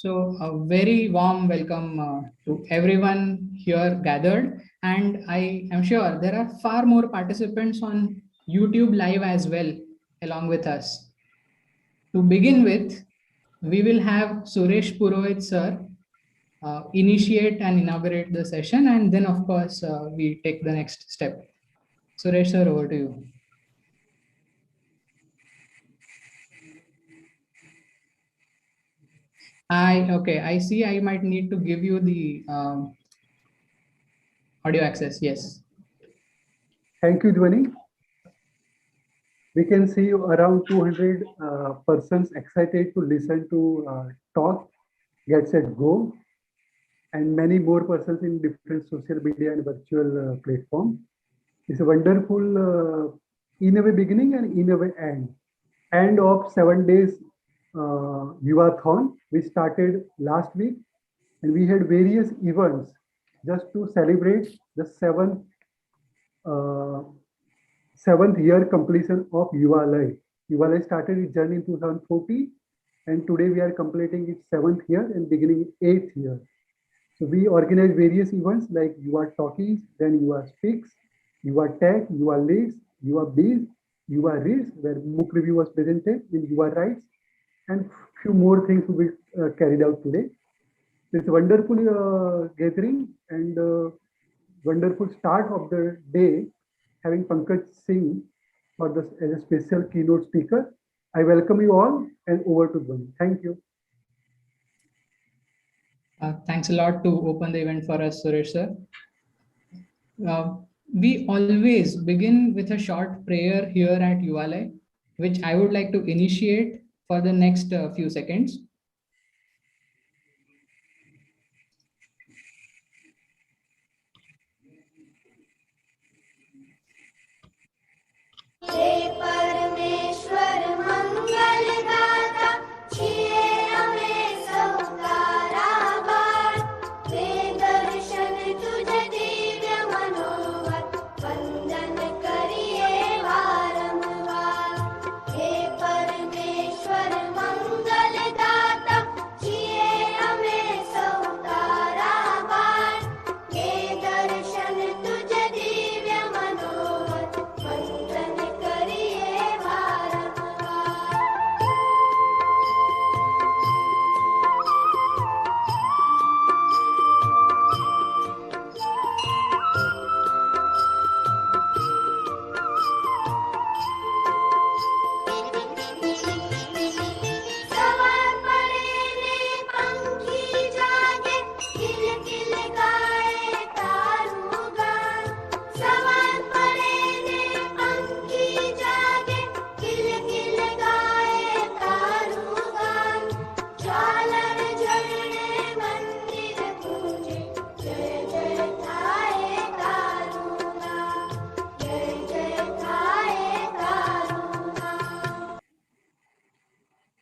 So, a very warm welcome to everyone here gathered. And I am sure there are far more participants on YouTube Live as well, along with us. To begin with, we will have Suresh Purohit sir initiate and inaugurate the session, and then, of course, we take the next step. Suresh sir, over to you. I see. I might need to give you the audio access. Yes. Thank you, Dhwani. We can see around 200 persons excited to listen to talk, get set, go, and many more persons in different social media and virtual platform. It's a wonderful in a way beginning and in a way end of 7 days Yuvathon. We started last week and we had various events just to celebrate the seventh year completion of Yuvalay. Yuvalay started its journey in 2014 and today we are completing its 7th year and beginning 8th year. So we organize various events like Yuva Talkies, then Yuva Speaks, Yuva Tech, Yuva Leads, Yuva Bees, Yuva Reads, where book review was presented, then Yuva Writes, and few more things will be carried out today. It's a wonderful gathering and wonderful start of the day, having Pankaj Singh for this as a special keynote speaker. I welcome you all and over to them. Thank you. Thanks a lot to open the event for us, Suresh sir. We always begin with a short prayer here at Yuvalay, which I would like to initiate for the next few seconds.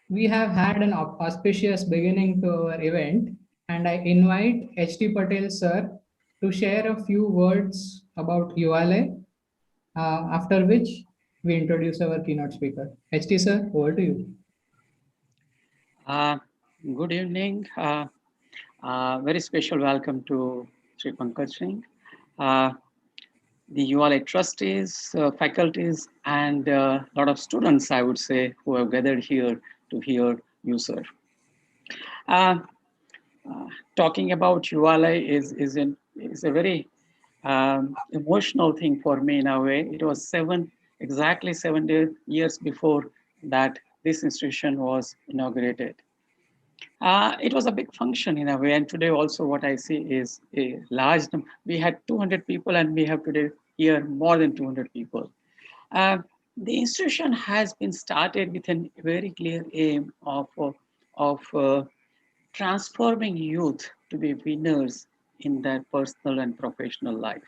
We have had an auspicious beginning to our event, and I invite H.T. Patel sir to share a few words about Yuvalay, after which we introduce our keynote speaker. H.T. sir, over to you. Good evening. Very special welcome to Shri Pankaj Singh, the Yuvalay trustees, faculties, and a lot of students, I would say, who have gathered here to hear you, sir. Talking about Yuvalay is a very emotional thing for me in a way. It was exactly 7 years before that this institution was inaugurated. It was a big function in a way, and today also what I see is a large number. We had 200 people and we have today here more than 200 people. The institution has been started with a very clear aim of transforming youth to be winners in their personal and professional life.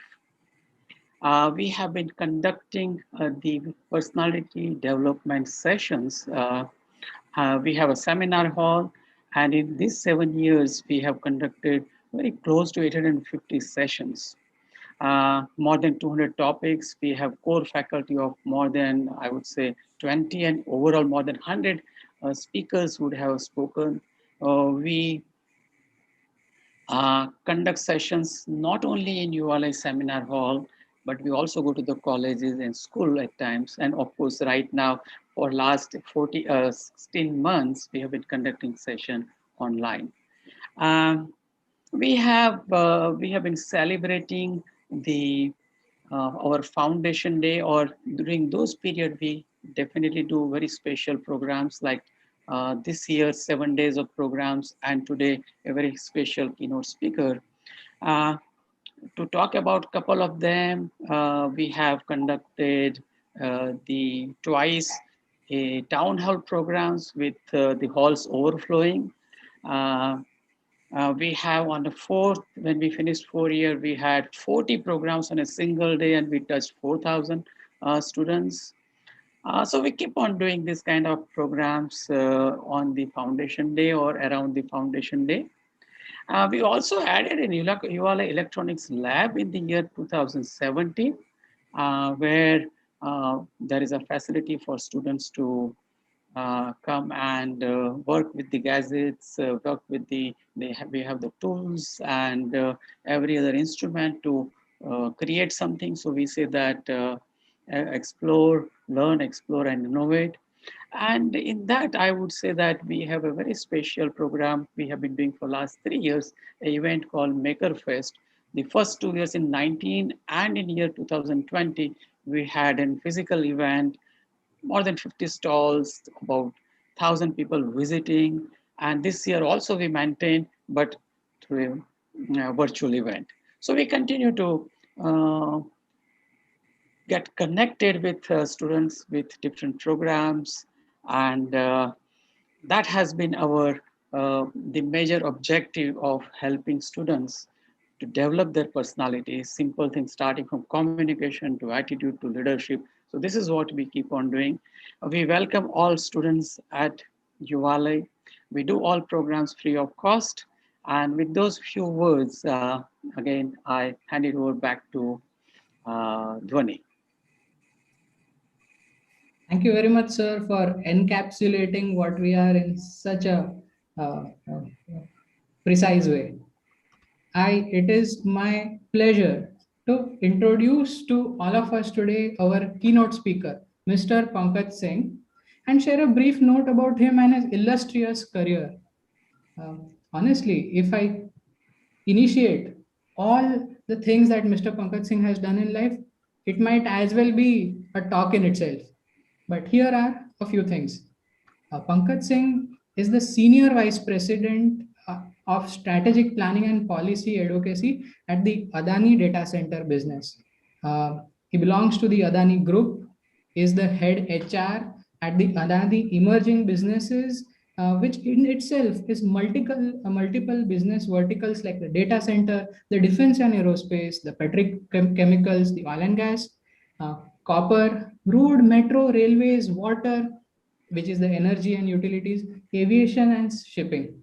We have been conducting the personality development sessions. We have a seminar hall, and in these 7 years, we have conducted very close to 850 sessions. More than 200 topics. We have core faculty of more than, I would say, 20, and overall more than 100 speakers would have spoken. We conduct sessions not only in Yuvalay Seminar Hall, but we also go to the colleges and school at times. And of course, right now, for last 16 months, we have been conducting session online. Um, we have been celebrating the our foundation day, or during those period we definitely do very special programs like this year 7 days of programs, and today a very special keynote speaker. uh, to talk about a couple of them, we have conducted the twice a town hall programs with the halls overflowing. uh, we have on the fourth, when we finished 4 year, we had 40 programs on a single day, and we touched 4,000 students. So we keep on doing this kind of programs on the foundation day or around the foundation day. We also added an Yuvalay Electronics Lab in the year 2017, where there is a facility for students to come and work with the gadgets, work with we have the tools and every other instrument to create something. So we say that explore, learn, explore, and innovate. And in that, I would say that we have a very special program we have been doing for last 3 years, an event called Maker Fest. The first 2 years in 19 and in year 2020, we had a physical event, more than 50 stalls, about 1,000 people visiting. And this year also we maintain, but through a virtual event. So we continue to get connected with students with different programs, and that has been our the major objective of helping students to develop their personality. Simple things starting from communication to attitude to leadership. So this is what we keep on doing. We welcome all students at Yuvalay. We do all programs free of cost. And with those few words, again, I hand it over back to Dhwani. Thank you very much, sir, for encapsulating what we are in such a uh, uh, precise way. It is my pleasure to introduce to all of us today our keynote speaker, Mr. Pankaj Singh, and share a brief note about him and his illustrious career. Honestly, if I initiate all the things that Mr. Pankaj Singh has done in life, it might as well be a talk in itself. But here are a few things. Pankaj Singh is the Senior Vice President of Strategic Planning and Policy Advocacy at the Adani Data Center business. He belongs to the Adani Group, is the head HR at the Adani Emerging Businesses, which in itself is multiple business verticals like the data center, the defense and aerospace, the petrochemicals, the oil and gas, copper, road, metro, railways, water, which is the energy and utilities, aviation and shipping.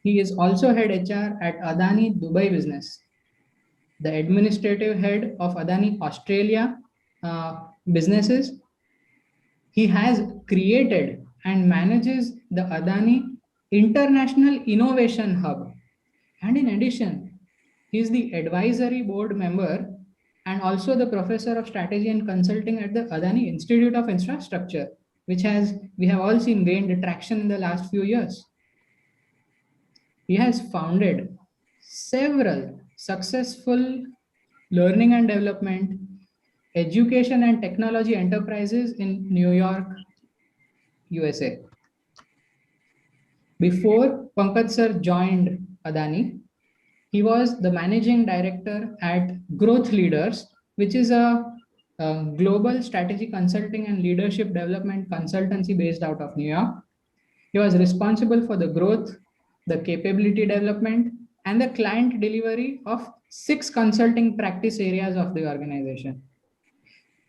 He is also head HR at Adani Dubai Business, the administrative head of Adani Australia businesses. He has created and manages the Adani International Innovation Hub. And in addition, he is the advisory board member and also the professor of strategy and consulting at the Adani Institute of Infrastructure, which has we have all seen gained traction in the last few years. He has founded several successful learning and development, education and technology enterprises in New York, USA. Before Pankaj sir joined Adani, he was the managing director at Growth Leaders, which is a global strategy consulting and leadership development consultancy based out of New York. He was responsible for the growth, the capability development, and the client delivery of 6 consulting practice areas of the organization.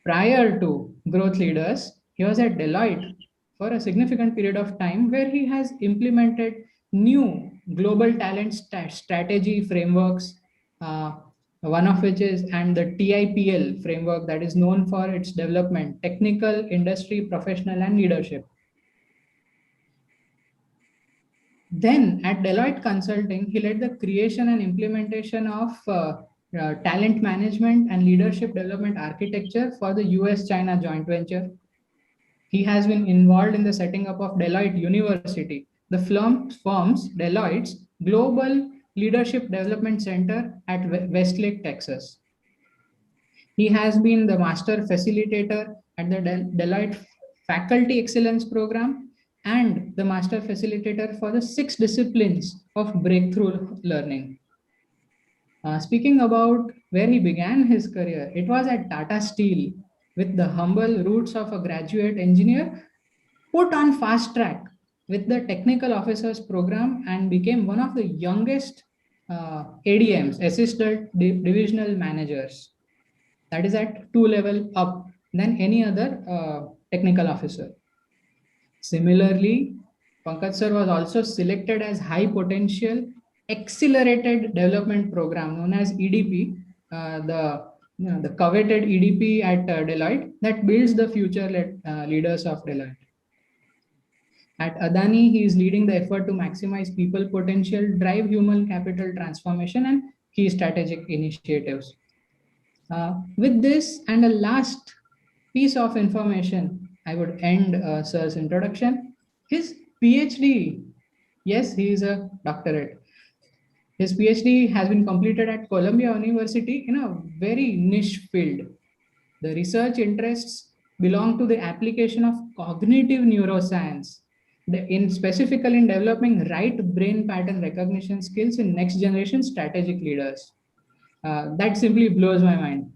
Prior to Growth Leaders, he was at Deloitte for a significant period of time where he has implemented new global talent strategy frameworks, uh, one of which is and the TIPL framework that is known for its development, technical, industry, professional, and leadership. Then at Deloitte Consulting, he led the creation and implementation of talent management and leadership development architecture for the US-China joint venture. He has been involved in the setting up of Deloitte University, the firm's Deloitte's Global Leadership Development Center at Westlake, Texas. He has been the master facilitator at the Deloitte Faculty Excellence Program and the master facilitator for the 6 disciplines of breakthrough learning. Speaking about where he began his career, it was at Tata Steel with the humble roots of a graduate engineer, put on fast track with the technical officers program and became one of the youngest ADMs, assistant divisional managers. That is at 2 level up than any other technical officer. Similarly, Pankaj sir was also selected as high potential accelerated development program known as EDP, the coveted EDP at Deloitte that builds the future leaders of Deloitte. At Adani, he is leading the effort to maximize people potential, drive human capital transformation, and key strategic initiatives. With this and a last piece of information, I would end Sir's introduction. His PhD, yes, he is a doctorate. His PhD has been completed at Columbia University in a very niche field. The research interests belong to the application of cognitive neuroscience, in specifically in developing right brain pattern recognition skills in next generation strategic leaders. That simply blows my mind.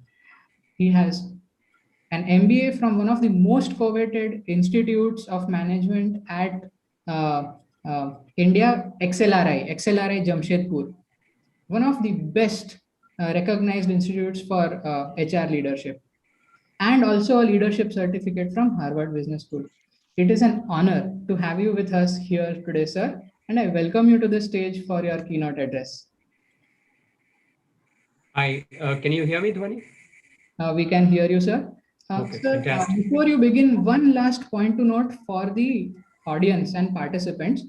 He has an MBA from one of the most coveted institutes of management at India, XLRI Jamshedpur, one of the best recognized institutes for HR leadership, and also a leadership certificate from Harvard Business School. It is an honor to have you with us here today, sir, and I welcome you to the stage for your keynote address. Hi, can you hear me, Dhwani? We can hear you, sir. Okay, Sir, fantastic. before you begin, one last point to note for the audience and participants.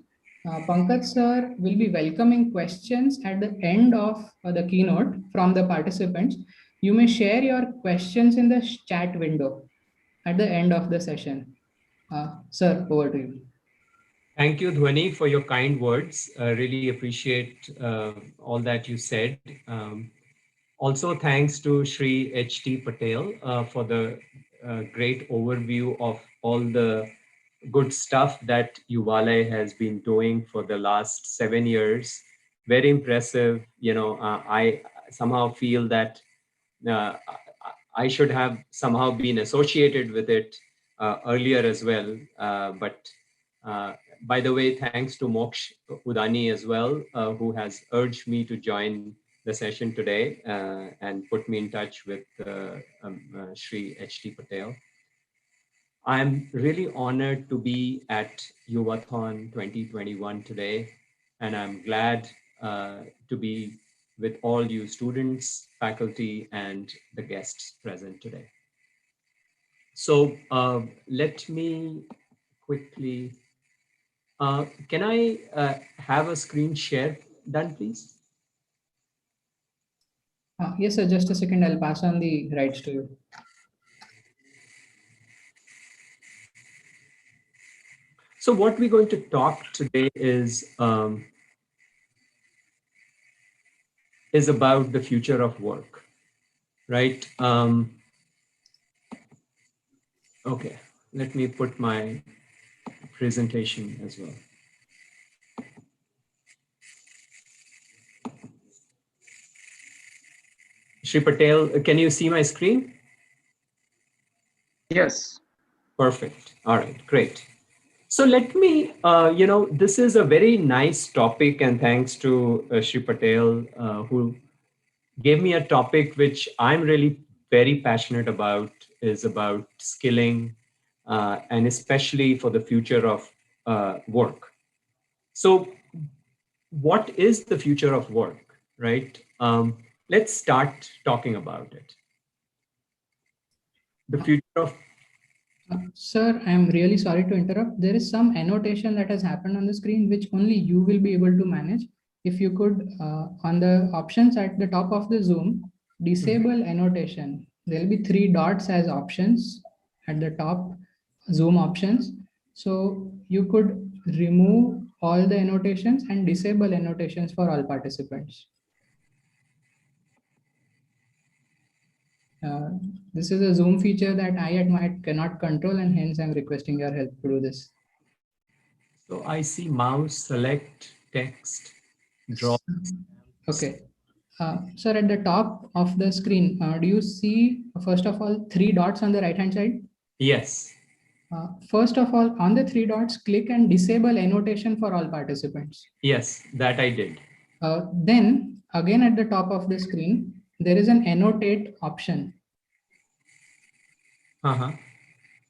Pankaj sir will be welcoming questions at the end of the keynote from the participants. You may share your questions in the chat window at the end of the session. Sir, over to you. Thank you, Dhwani, for your kind words. Really appreciate all that you said. Also, thanks to Shri H.T. Patel for the great overview of all the good stuff that Yuvalay has been doing for the last 7 years. Very impressive. You know, I somehow feel that uh, I should have somehow been associated with it earlier as well. But by the way, thanks to Moksh Udani as well, who has urged me to join the session today and put me in touch with Shri H.T. Patel. I'm really honored to be at Yuvathon 2021 today, and I'm glad to be with all you students, faculty, and the guests present today. So let me quickly, can I have a screen share done, please? Yes, sir, just a second. I'll pass on the rights to you. So what we're going to talk today is about the future of work, right? Okay, let me put my presentation as well. Shri Patel, can you see my screen? Yes. Perfect. All right, great. So let me, this is a very nice topic, and thanks to Shri Patel, who gave me a topic which I'm really very passionate about, is about skilling, and especially for the future of work. So what is the future of work, right? Let's start talking about it. The future of Sir, I'm really sorry to interrupt. There is some annotation that has happened on the screen which only you will be able to manage. If you could, on the options at the top of the Zoom, disable annotation. There will be 3 dots as options at the top, Zoom options. So you could remove all the annotations and disable annotations for all participants. Uh, this is a Zoom feature that I at my cannot control, and hence I'm requesting your help to do this. So I see mouse, select, text, draw. Okay. Sir, at the top of the screen, do you see, first of all, 3 dots on the right hand side? Yes. First of all, on the 3 dots, click and disable annotation for all participants. Yes, that I did. Then, again at the top of the screen, there is an annotate option. Uh-huh.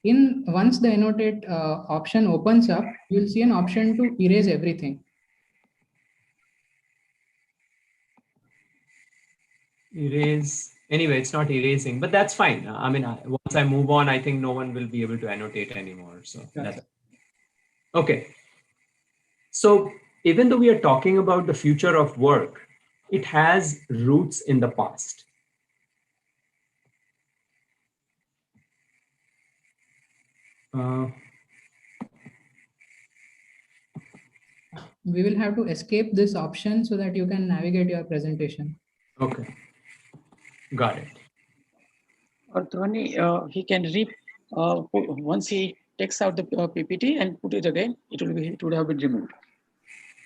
Once the annotate option opens up, you'll see an option to erase everything. Erase. Anyway, it's not erasing, but that's fine. I mean, once I move on, I think no one will be able to annotate anymore. So that's okay. So even though we are talking about the future of work, it has roots in the past. We will have to escape this option so that you can navigate your presentation. Okay, got it. Or Dhwani, he can once he takes out the PPT and put it again, it would have been removed.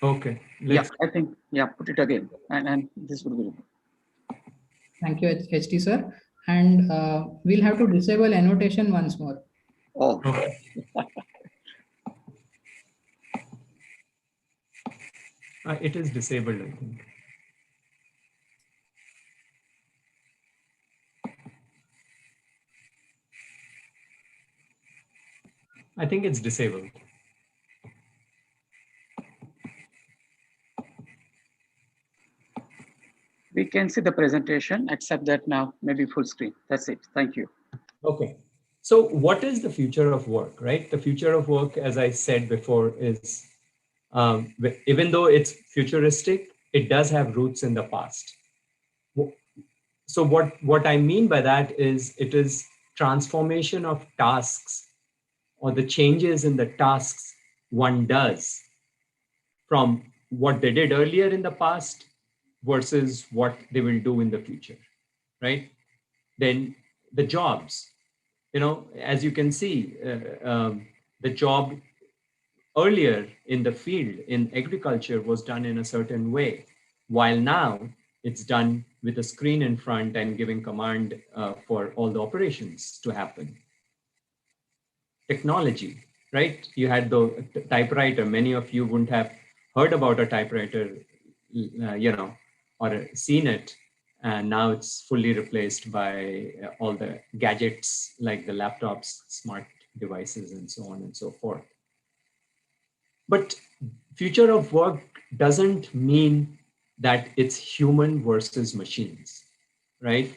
Okay. Yeah, I think, yeah, put it again, and this would be removed. Thank you, HT sir. And we'll have to disable annotation once more. Oh, okay. It is disabled, I think. I think it's disabled. We can see the presentation, except that now maybe full screen. That's it. Thank you. Okay. So what is the future of work, right? The future of work, as I said before, is even though it's futuristic, it does have roots in the past. So what I mean by that is it is transformation of tasks or the changes in the tasks one does from what they did earlier in the past versus what they will do in the future, right? Then the jobs, as you can see, the job earlier in the field in agriculture was done in a certain way, while now it's done with a screen in front and giving command for all the operations to happen. Technology, right? You had the typewriter. Many of you wouldn't have heard about a typewriter, or seen it. And now it's fully replaced by all the gadgets like the laptops, smart devices, and so on and so forth. But future of work doesn't mean that it's human versus machines, right?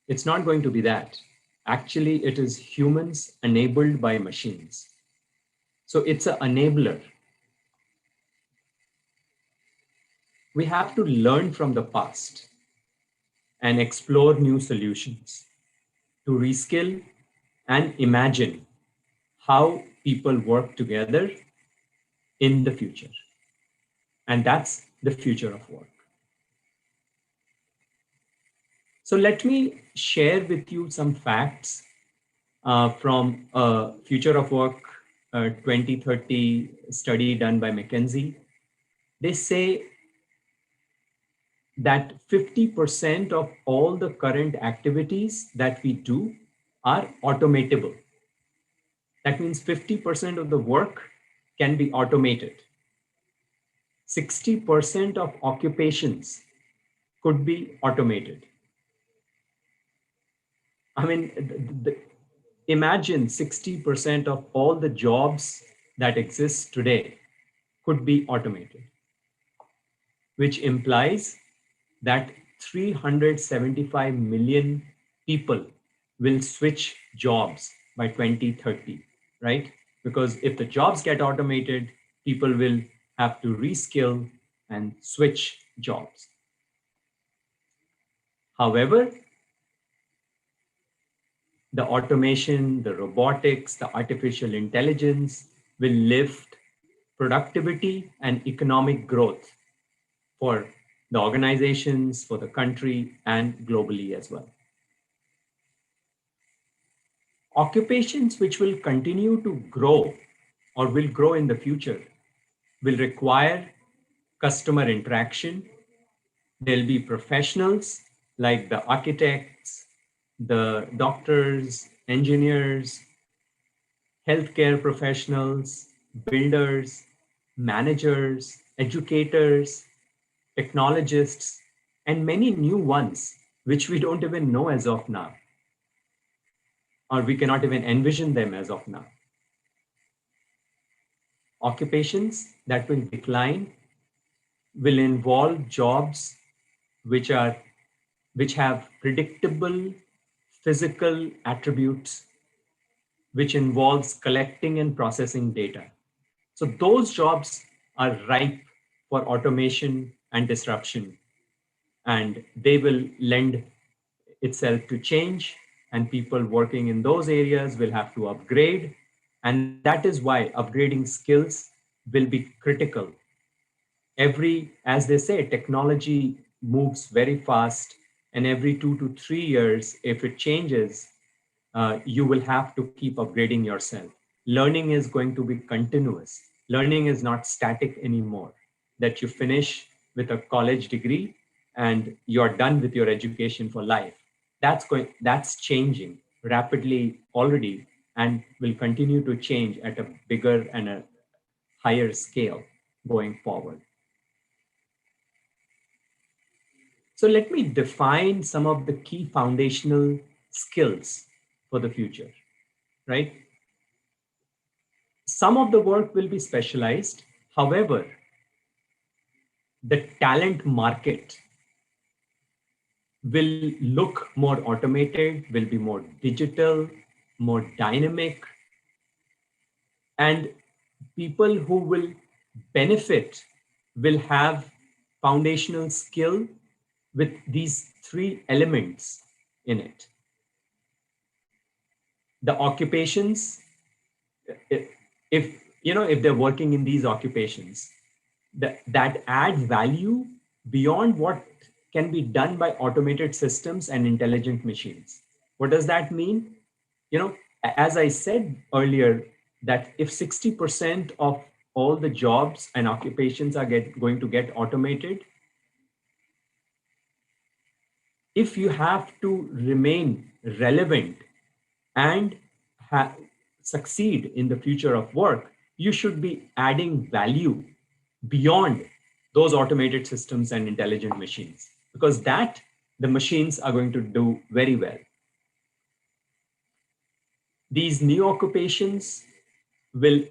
It's not going to be that. Actually, it is humans enabled by machines. So it's an enabler. We have to learn from the past and explore new solutions to reskill and imagine how people work together in the future. And that's the future of work. So let me share with you some facts from a Future of Work 2030 study done by McKinsey. They say that 50% of all the current activities that we do are automatable. That means 50% of the work can be automated. 60% of occupations could be automated. I mean, imagine 60% of all the jobs that exist today could be automated, which implies that 375 million people will switch jobs by 2030, right? Because if the jobs get automated, people will have to reskill and switch jobs. However, the automation, the robotics, the artificial intelligence will lift productivity and economic growth for the organizations, for the country, and globally as well. Occupations which will continue to grow or will grow in the future will require customer interaction. There'll be professionals like the architects, the doctors, engineers, healthcare professionals, builders, managers, educators, technologists, and many new ones, which we don't even know as of now, or we cannot even envision them as of now. Occupations that will decline will involve jobs which are which have predictable physical attributes, which involves collecting and processing data. So those jobs are ripe for automation and disruption, and they will lend itself to change, and people working in those areas will have to upgrade. And that is why upgrading skills will be critical. As they say, technology moves very fast, and every 2 to 3 years, if it changes, you will have to keep upgrading yourself. Learning is going to be continuous. Learning is not static anymore, that you finish with a college degree and you're done with your education for life. That's changing rapidly already and will continue to change at a bigger and a higher scale going forward. So let me define some of the key foundational skills for the future, right? Some of the work will be specialized. However, the talent market will look more automated, will be more digital, more dynamic, and people who will benefit will have foundational skill with these three elements in it. The occupations, if they're working in these occupations, that add value beyond what can be done by automated systems and intelligent machines. What does that mean? As I said earlier, that if 60% of all the jobs and occupations are going to get automated, if you have to remain relevant and succeed in the future of work, you should be adding value beyond those automated systems and intelligent machines, because that the machines are going to do very well. These new occupations will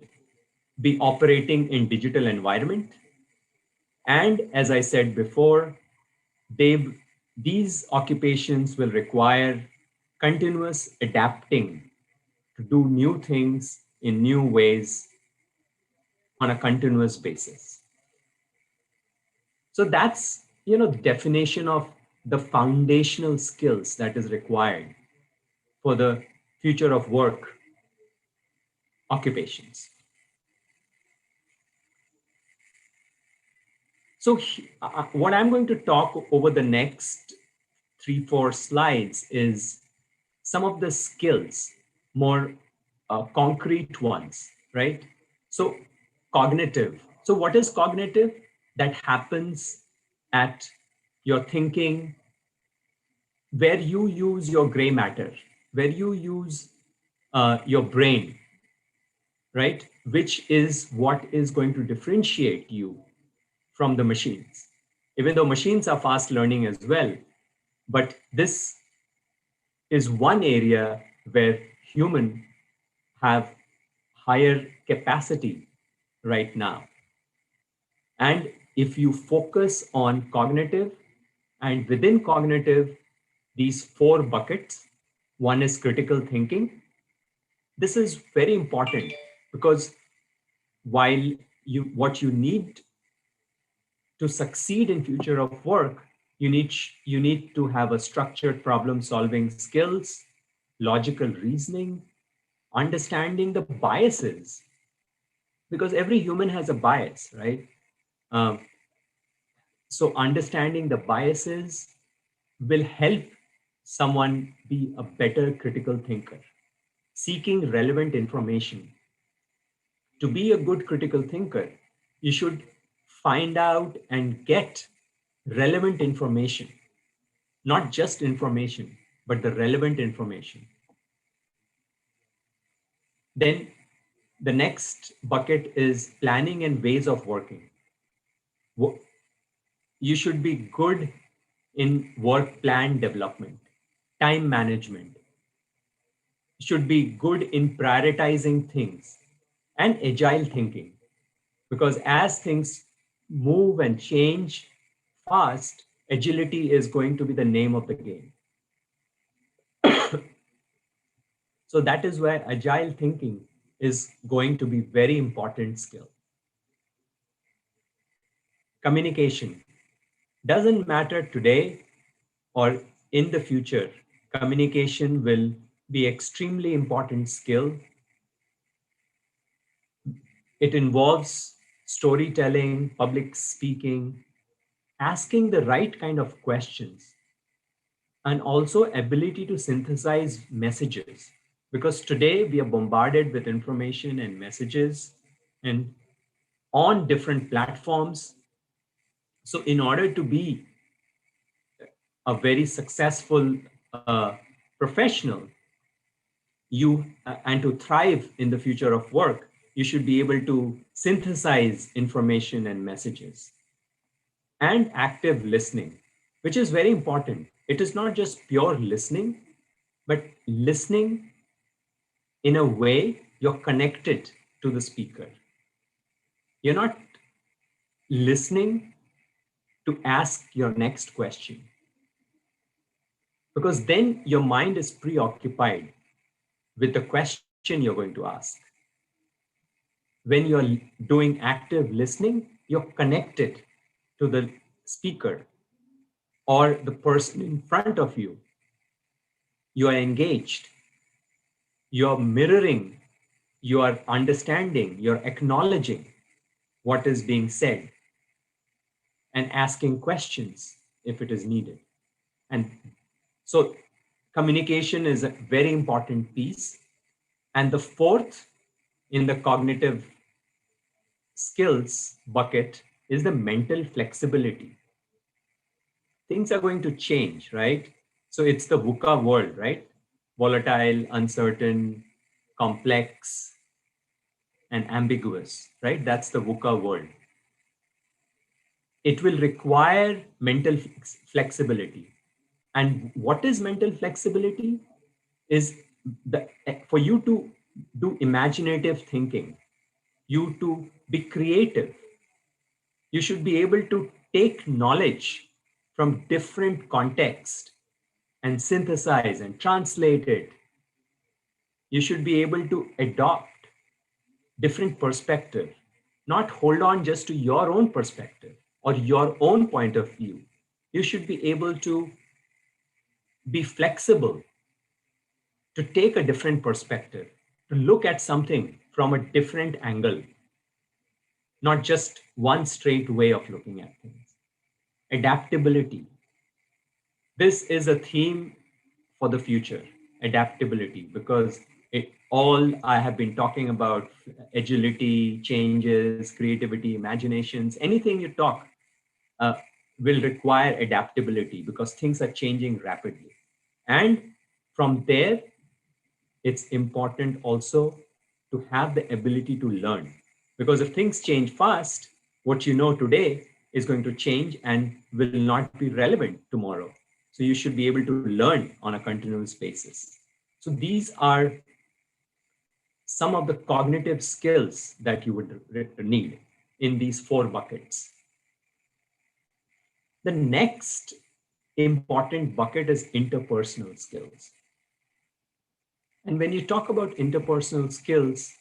be operating in digital environment. And as I said before, these occupations will require continuous adapting to do new things in new ways on a continuous basis. So that's, the definition of the foundational skills that is required for the future of work occupations. So what I'm going to talk over the next 3-4 slides is some of the skills, more concrete ones, right? So cognitive. So what is cognitive? That happens at your thinking, where you use your gray matter, where you use your brain, right? Which is what is going to differentiate you from the machines. Even though machines are fast learning as well, but this is one area where humans have higher capacity right now. And if you focus on cognitive, and within cognitive, these 4 buckets, one is critical thinking, This is very important because while what you need to succeed in future of work, you need to have a structured problem solving skills, logical reasoning, understanding the biases, because every human has a bias, right? Um, so understanding the biases will help someone be a better critical thinker. Seeking relevant information. To be a good critical thinker, you should find out and get relevant information, not just information, but the relevant information. Then the next bucket is planning and ways of working. You should be good in work plan development, time management, should be good in prioritizing things and agile thinking. Because as things move and change fast, agility is going to be the name of the game. So that is where agile thinking is going to be very important skill. Communication doesn't matter today or in the future. Communication will be extremely important skill. It involves storytelling, public speaking, asking the right kind of questions, and also ability to synthesize messages. Because today we are bombarded with information and messages and on different platforms. So in order to be a very successful professional, and to thrive in the future of work, you should be able to synthesize information and messages. And active listening, which is very important. It is not just pure listening, but listening in a way you're connected to the speaker. You're not listening to ask your next question, because then your mind is preoccupied with the question you're going to ask. When you're doing active listening, you're connected to the speaker or the person in front of you. You are engaged. You're mirroring, you are understanding, you're acknowledging what is being said and asking questions if it is needed. And so communication is a very important piece. And the fourth in the cognitive skills bucket is the mental flexibility. Things are going to change, right? So it's the VUCA world, right? Volatile, uncertain, complex, and ambiguous, right? That's the VUCA world. It will require mental flexibility. And what is mental flexibility? Is for you to do imaginative thinking, you to be creative, you should be able to take knowledge from different contexts and synthesize and translate it. You should be able to adopt different perspective, not hold on just to your own perspective or your own point of view. You should be able to be flexible, to take a different perspective, to look at something from a different angle, not just one straight way of looking at things. Adaptability. This is a theme for the future, adaptability, because all I have been talking about, agility, changes, creativity, imaginations, anything you talk uh, will require adaptability because things are changing rapidly. And from there, it's important also to have the ability to learn, because if things change fast, what you know today is going to change and will not be relevant tomorrow. So you should be able to learn on a continuous basis. So these are some of the cognitive skills that you would need in these four buckets. The next important bucket is interpersonal skills. And when you talk about interpersonal skills,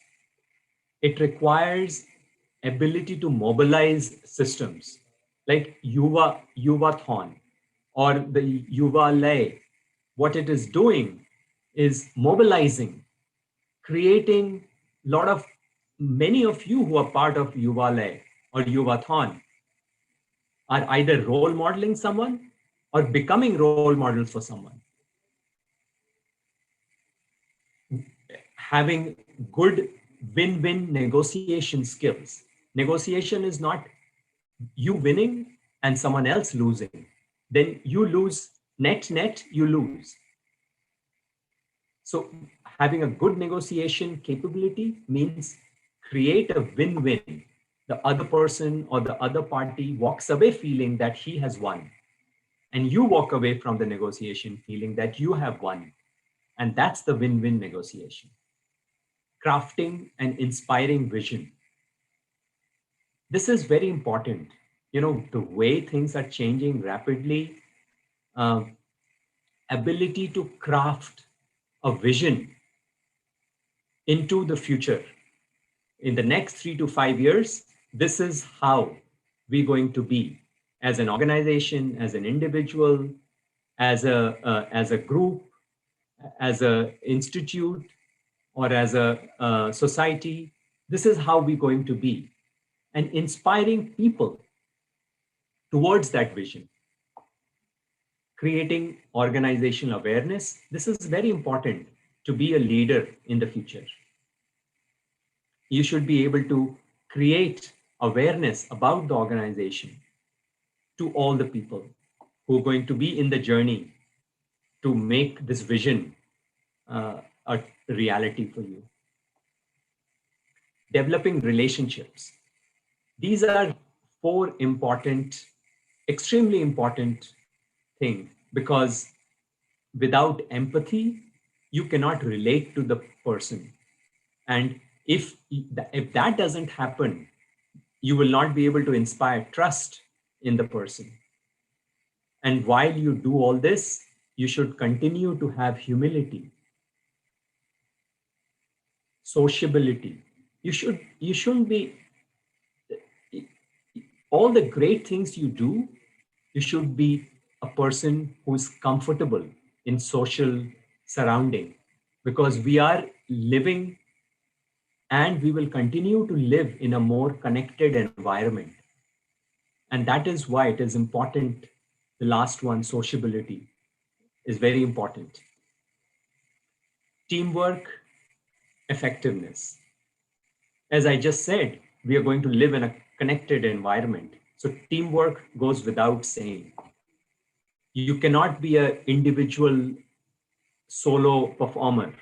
it requires ability to mobilize systems like Yuvathon or the Yuvalay. What it is doing is mobilizing, creating a lot of many of you who are part of Yuvalay or Yuvathon are either role modeling someone or becoming role models for someone. Having good win-win negotiation skills. Negotiation is not you winning and someone else losing. Then you lose, net, you lose. So having a good negotiation capability means create a win-win. The other person or the other party walks away feeling that he has won. And you walk away from the negotiation feeling that you have won. And that's the win-win negotiation. Crafting and inspiring vision. This is very important. You know, the way things are changing rapidly, uh, ability to craft a vision into the future. In the next 3 to 5 years, this is how we're going to be as an organization, as an individual, as a group, as a institute, or as a society. This is how we're going to be, and inspiring people towards that vision. Creating organizational awareness. This is very important to be a leader in the future. You should be able to create awareness about the organization to all the people who are going to be in the journey to make this vision a reality for you. Developing relationships. These are four important, extremely important things, because without empathy, you cannot relate to the person. And if that doesn't happen, you will not be able to inspire trust in the person. And while you do all this, you should continue to have humility, sociability. You shouldn't be, all the great things you do, you should be a person who's comfortable in social surrounding, because we are living and we will continue to live in a more connected environment. And that is why it is important. The last one, sociability, is very important. Teamwork, effectiveness. As I just said, we are going to live in a connected environment. So teamwork goes without saying. You cannot be an individual solo performer.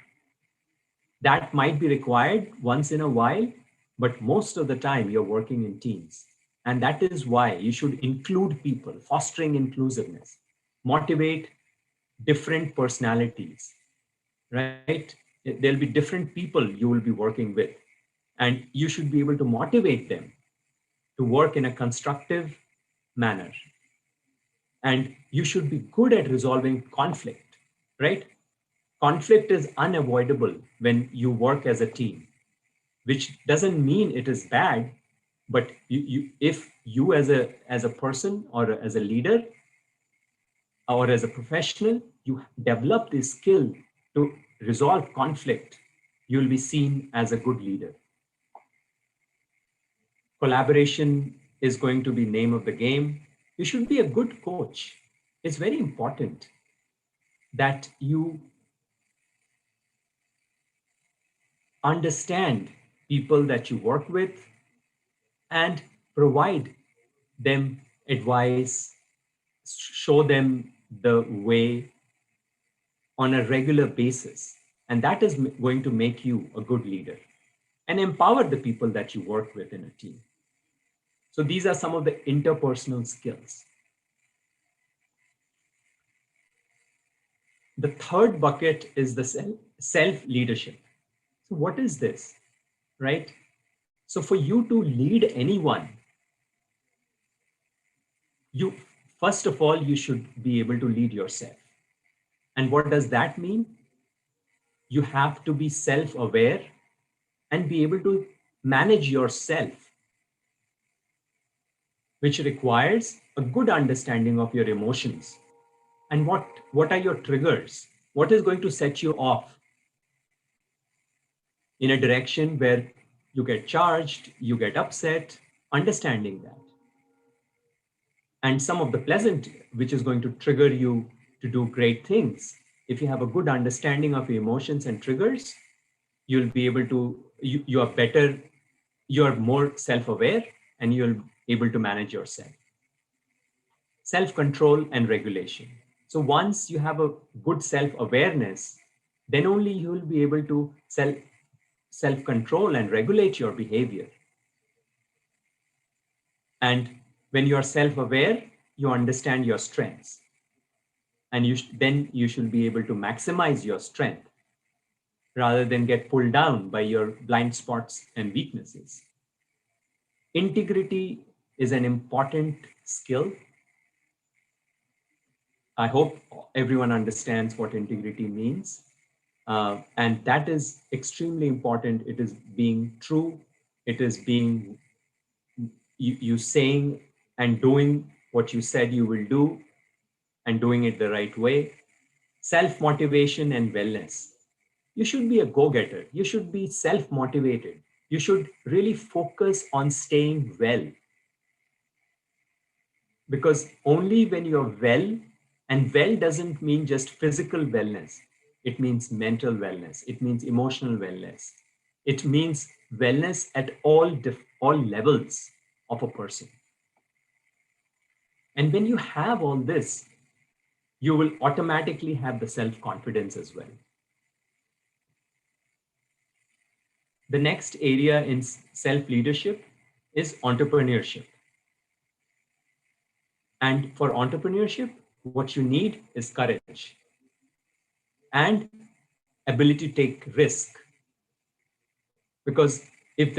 That might be required once in a while, but most of the time you're working in teams. And that is why you should include people, fostering inclusiveness, motivate different personalities, right? There'll be different people you will be working with, and you should be able to motivate them to work in a constructive manner. And you should be good at resolving conflict, right? Conflict is unavoidable when you work as a team, which doesn't mean it is bad, but if you as a person or as a leader or as a professional, you develop this skill to resolve conflict, you'll be seen as a good leader. Collaboration is going to be name of the game. You should be a good coach. It's very important that you understand people that you work with and provide them advice, show them the way on a regular basis. And that is going to make you a good leader, and empower the people that you work with in a team. So these are some of the interpersonal skills. The third bucket is the self-leadership. So what is this, right? So for you to lead anyone, you, first of all, you should be able to lead yourself. And what does that mean? You have to be self-aware and be able to manage yourself, which requires a good understanding of your emotions and what are your triggers, what is going to set you off in a direction where you get charged, you get upset, understanding that. And some of the pleasant, which is going to trigger you to do great things. If you have a good understanding of your emotions and triggers, you'll be able to, you are better, you're more self-aware, and you'll able to manage yourself. Self-control and regulation. So once you have a good self-awareness, then only you will be able to self-control and regulate your behavior. And when you are self-aware, you understand your strengths. And then you should be able to maximize your strength rather than get pulled down by your blind spots and weaknesses. Integrity is an important skill. I hope everyone understands what integrity means. And that is extremely important. It is being true. It is being you saying and doing what you said you will do and doing it the right way. Self-motivation and wellness. You should be a go-getter. You should be self-motivated. You should really focus on staying well. Because only when you're well, and well doesn't mean just physical wellness. It means mental wellness. It means emotional wellness. It means wellness at all levels of a person. And when you have all this, you will automatically have the self-confidence as well. The next area in self-leadership is entrepreneurship. And for entrepreneurship, what you need is courage and ability to take risk. Because if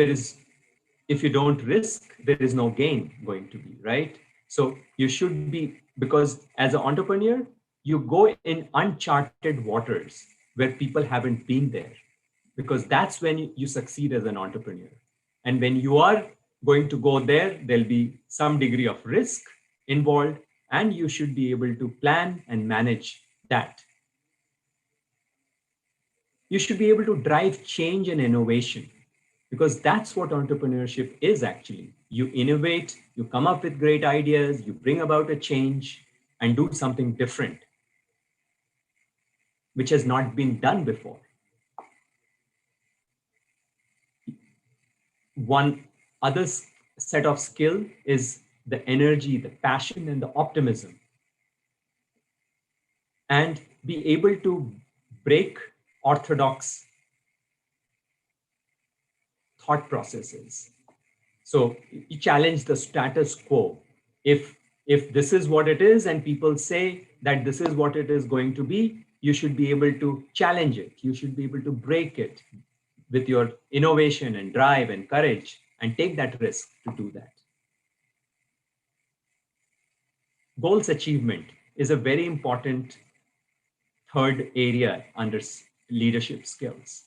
you don't risk, there is no gain going to be, right? So you should be, because as an entrepreneur, you go in uncharted waters where people haven't been there, because that's when you succeed as an entrepreneur. And when you are going to go there, there'll be some degree of risk involved, and you should be able to plan and manage that. You should be able to drive change and innovation, because that's what entrepreneurship is actually. You innovate, you come up with great ideas, you bring about a change and do something different, which has not been done before. One other set of skill is the energy, the passion, and the optimism. And be able to break orthodox thought processes. So you challenge the status quo. If this is what it is and people say that this is what it is going to be, you should be able to challenge it. You should be able to break it with your innovation and drive and courage, and take that risk to do that. Goals achievement is a very important third area under leadership skills,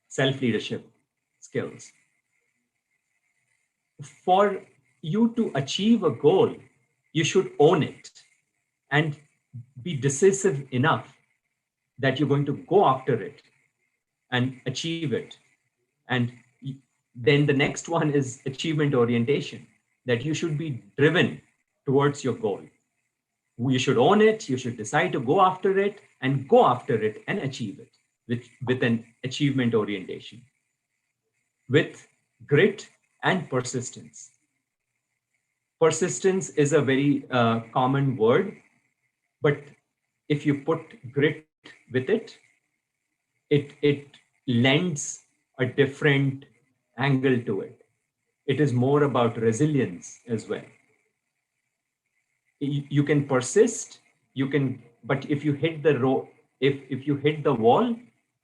self-leadership skills. For you to achieve a goal, you should own it and be decisive enough that you're going to go after it and achieve it. And then the next one is achievement orientation, that you should be driven towards your goal. You should own it, you should decide to go after it and go after it and achieve it with an achievement orientation, with grit and persistence. Persistence is a very common word, but if you put grit with it, it lends a different angle to it. It is more about resilience as well. You can persist, but if you hit the if you hit the wall,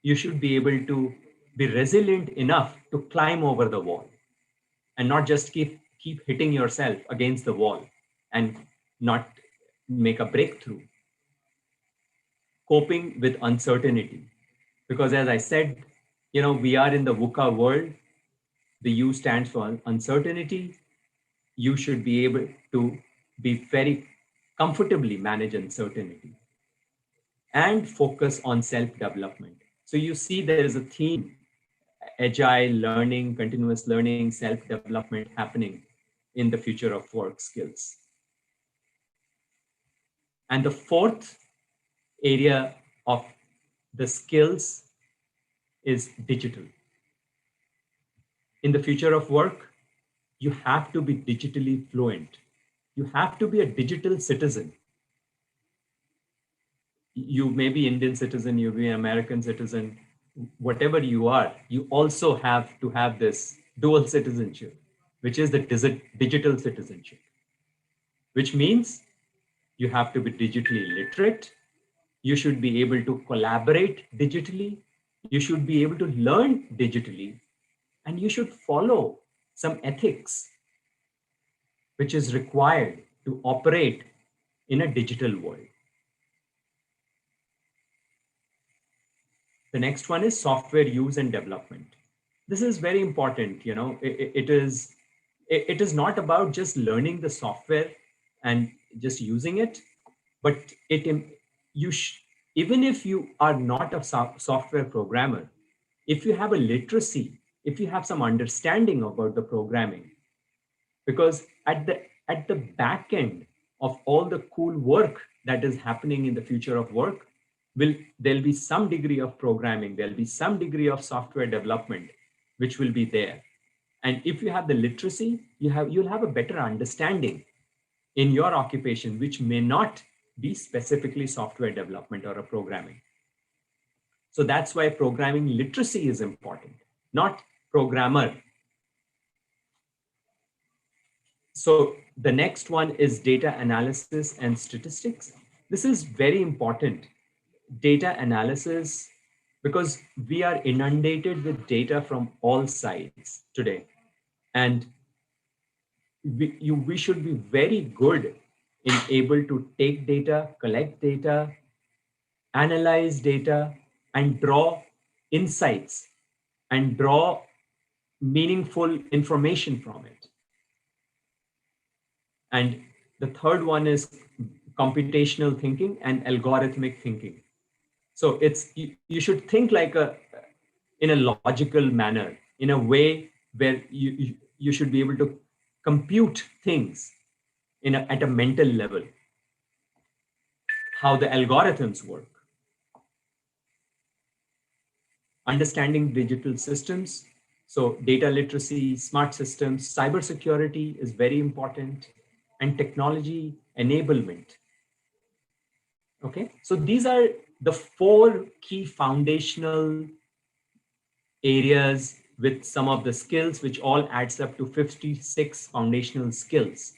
you should be able to be resilient enough to climb over the wall and not just keep hitting yourself against the wall and not make a breakthrough. Coping with uncertainty. Because as I said, we are in the VUCA world. The U stands for uncertainty. You should be able to be very comfortably manage uncertainty and focus on self-development. So you see there is a theme, agile learning, continuous learning, self-development happening in the future of work skills. And the fourth area of the skills is digital. In the future of work, you have to be digitally fluent. You have to be a digital citizen. You may be Indian citizen, you may be American citizen, whatever you are, you also have to have this dual citizenship, which is the digital citizenship, which means you have to be digitally literate. You should be able to collaborate digitally. You should be able to learn digitally, and you should follow some ethics, which is required to operate in a digital world. The next one is software use and development. This is very important. It is not about just learning the software and just using it, but you even if you are not a software programmer, if you have a literacy, if you have some understanding about the programming, because at the back end of all the cool work that is happening in the future of work, there'll be some degree of programming, there'll be some degree of software development, which will be there. And if you have the literacy, you'll have a better understanding in your occupation, which may not be specifically software development or a programming. So that's why programming literacy is important, not programmer. So the next one is data analysis and statistics. This is very important. Data analysis, because we are inundated with data from all sides today. And we should be very good in able to take data, collect data, analyze data, and draw insights and draw meaningful information from it. And the third one is computational thinking and algorithmic thinking. So you should think like in a logical manner, in a way where you should be able to compute things at a mental level, how the algorithms work. Understanding digital systems. So data literacy, smart systems, cybersecurity is very important, and technology enablement. Okay, so these are the four key foundational areas with some of the skills, which all adds up to 56 foundational skills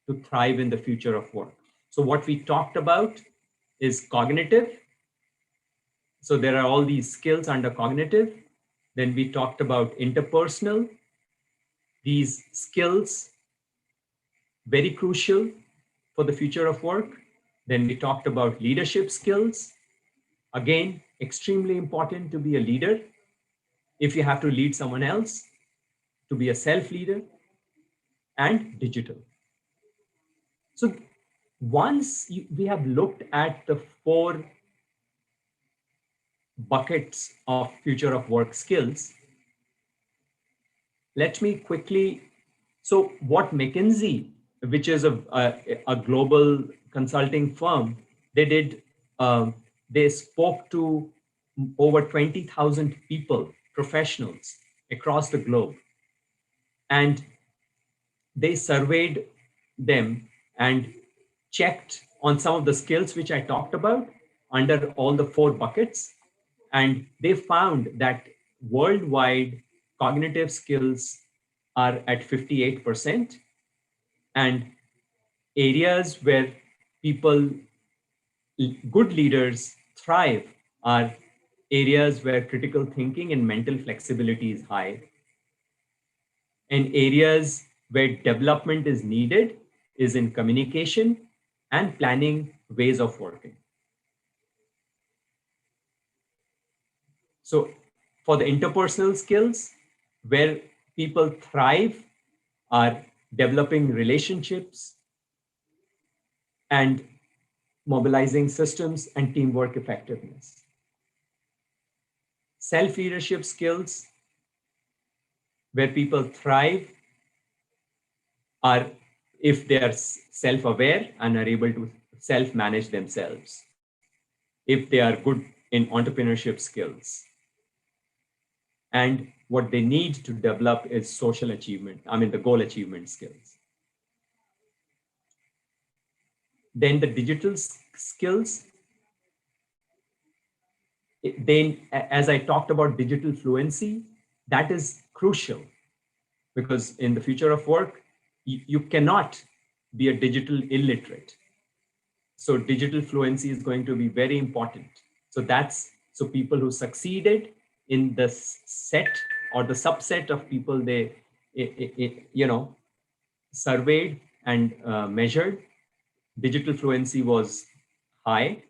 to thrive in the future of work. So what we talked about is cognitive. So there are all these skills under cognitive. Then we talked about interpersonal. These skills, very crucial for the future of work. Then we talked about leadership skills. Again, extremely important to be a leader. If you have to lead someone else, to be a self-leader, and digital. So once we have looked at the four buckets of future of work skills, let me quickly, so what McKinsey, which is a global consulting firm, they did, they spoke to over 20,000 people, professionals across the globe, and they surveyed them and checked on some of the skills which I talked about under all the four buckets. And they found that worldwide cognitive skills are at 58%, and areas where people, good leaders, thrive are areas where critical thinking and mental flexibility is high, and areas where development is needed is in communication and planning ways of working. So for the interpersonal skills, where people thrive are developing relationships and mobilizing systems and teamwork effectiveness. Self-leadership skills, where people thrive are if they are self-aware and are able to self-manage themselves, if they are good in entrepreneurship skills. And what they need to develop is social achievement, the goal achievement skills. Then the digital skills, then as I talked about digital fluency, that is crucial because in the future of work, you cannot be a digital illiterate. So digital fluency is going to be very important. So people who succeeded in the set or the subset of people they surveyed and measured, digital fluency was high,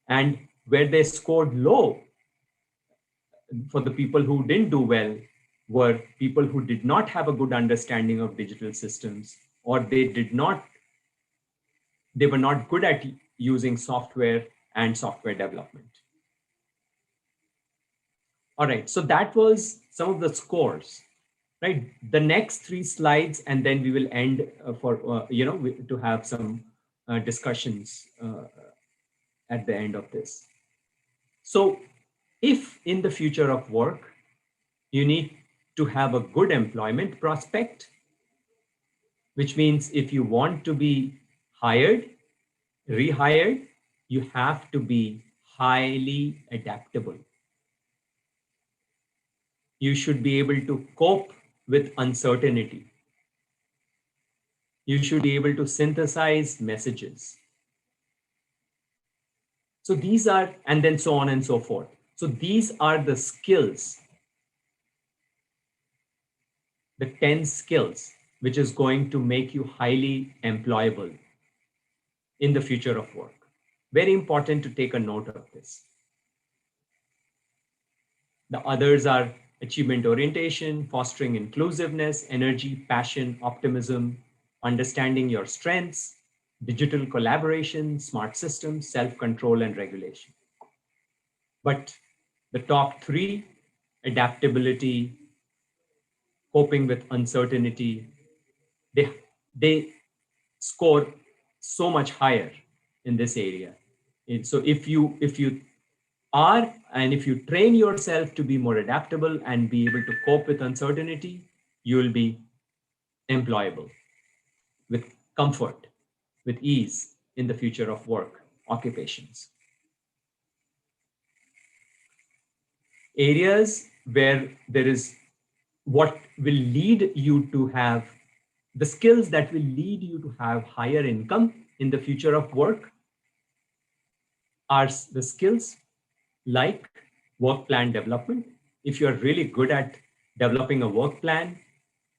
and where they scored low for the people who didn't do well were people who did not have a good understanding of digital systems, or they were not good at using software and software development. All right, so that was some of the scores, right? The next 3 slides, and then we will end to have some discussions at the end of this. So if in the future of work, you need to have a good employment prospect, which means if you want to be hired, rehired, you have to be highly adaptable. You should be able to cope with uncertainty. You should be able to synthesize messages. So these are, and then so on and so forth. So these are the skills, the 10 skills, which is going to make you highly employable in the future of work. Very important to take a note of this. The others are achievement orientation, fostering inclusiveness, energy, passion, optimism, understanding your strengths, digital collaboration, smart systems, self-control, and regulation. But the top 3, adaptability, coping with uncertainty, they score so much higher in this area. And so if you are, and if you train yourself to be more adaptable and be able to cope with uncertainty, you will be employable with comfort, with ease in the future of work occupations. Areas where there is what will lead you to have the skills that will lead you to have higher income in the future of work are the skills like work plan development. If you are really good at developing a work plan,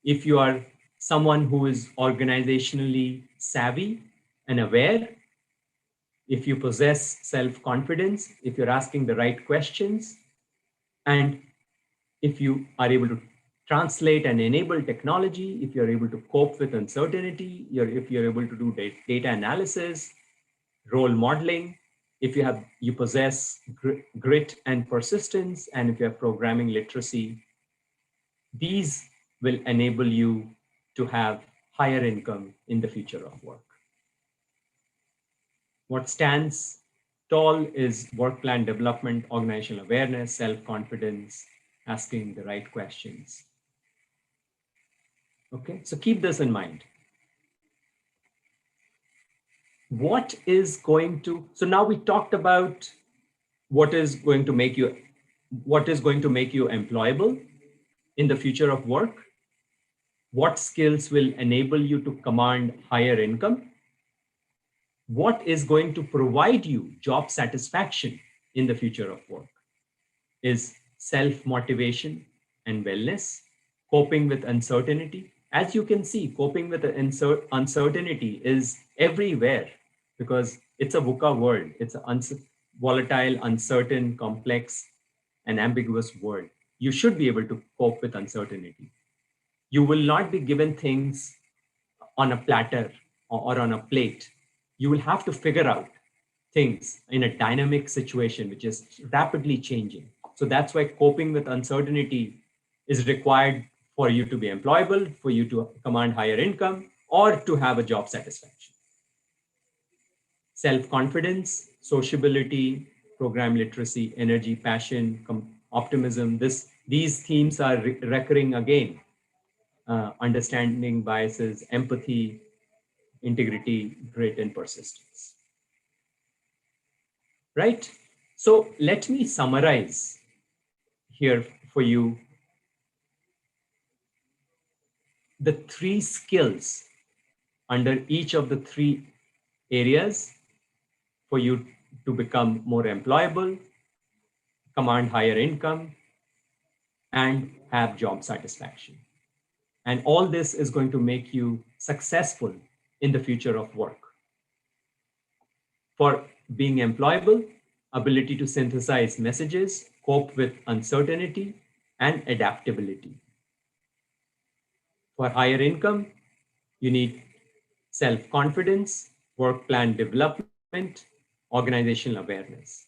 if you are someone who is organizationally savvy and aware, if you possess self-confidence, if you're asking the right questions, and if you are able to translate and enable technology, if you're able to cope with uncertainty, if you're able to do data analysis, role modeling, if you possess grit and persistence, and if you have programming literacy, these will enable you to have higher income in the future of work. What stands tall is work plan development, organizational awareness, self-confidence, asking the right questions. Okay, so keep this in mind. What is going to, so now we talked about what is going to make you employable in the future of work, what skills will enable you to command higher income, what is going to provide you job satisfaction in the future of work is self-motivation and wellness, coping with uncertainty. As you can see, coping with uncertainty is everywhere because it's a VUCA world. It's a volatile, uncertain, complex, an ambiguous world. You should be able to cope with uncertainty. You will not be given things on a platter or on a plate. You will have to figure out things in a dynamic situation which is rapidly changing. So that's why coping with uncertainty is required for you to be employable, for you to command higher income, or to have a job satisfaction. Self-confidence, sociability, program literacy, energy, passion, optimism, these themes are recurring again. Understanding biases, empathy, integrity, grit, and persistence. Right? So let me summarize here for you the 3 skills under each of the 3 areas for you to become more employable, command higher income, and have job satisfaction. And all this is going to make you successful in the future of work. For being employable, ability to synthesize messages, cope with uncertainty, and adaptability. For higher income, you need self-confidence, work plan development, organizational awareness.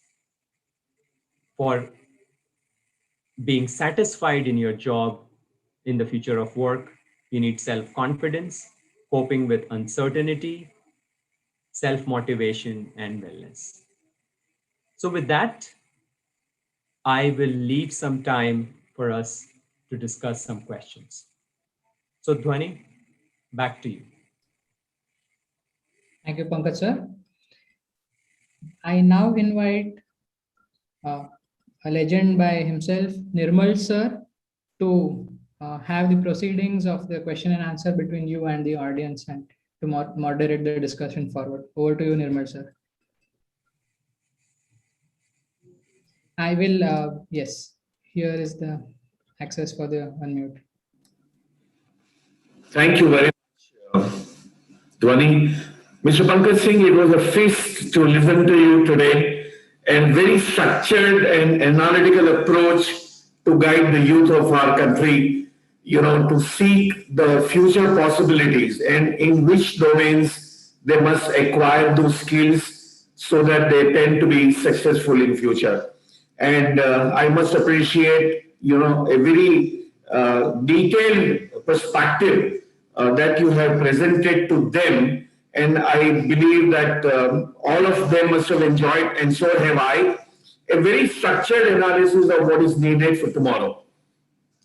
For being satisfied in your job in the future of work, you need self-confidence, coping with uncertainty, self-motivation, and wellness. So with that, I will leave some time for us to discuss some questions. So Dhwani, back to you. Thank you, Pankaj sir. I now invite a legend by himself, Nirmal sir, to have the proceedings of the question and answer between you and the audience and to moderate the discussion forward. Over to you, Nirmal sir. I will, yes, here is the access for the unmute. Thank you very much, Dhwani. Mr. Pankaj Singh, it was a feast to listen to you today, and very structured and analytical approach to guide the youth of our country, to seek the future possibilities and in which domains they must acquire those skills so that they tend to be successful in future. And I must appreciate, a very detailed perspective that you have presented to them. And I believe that all of them must have enjoyed, and so have I, a very structured analysis of what is needed for tomorrow.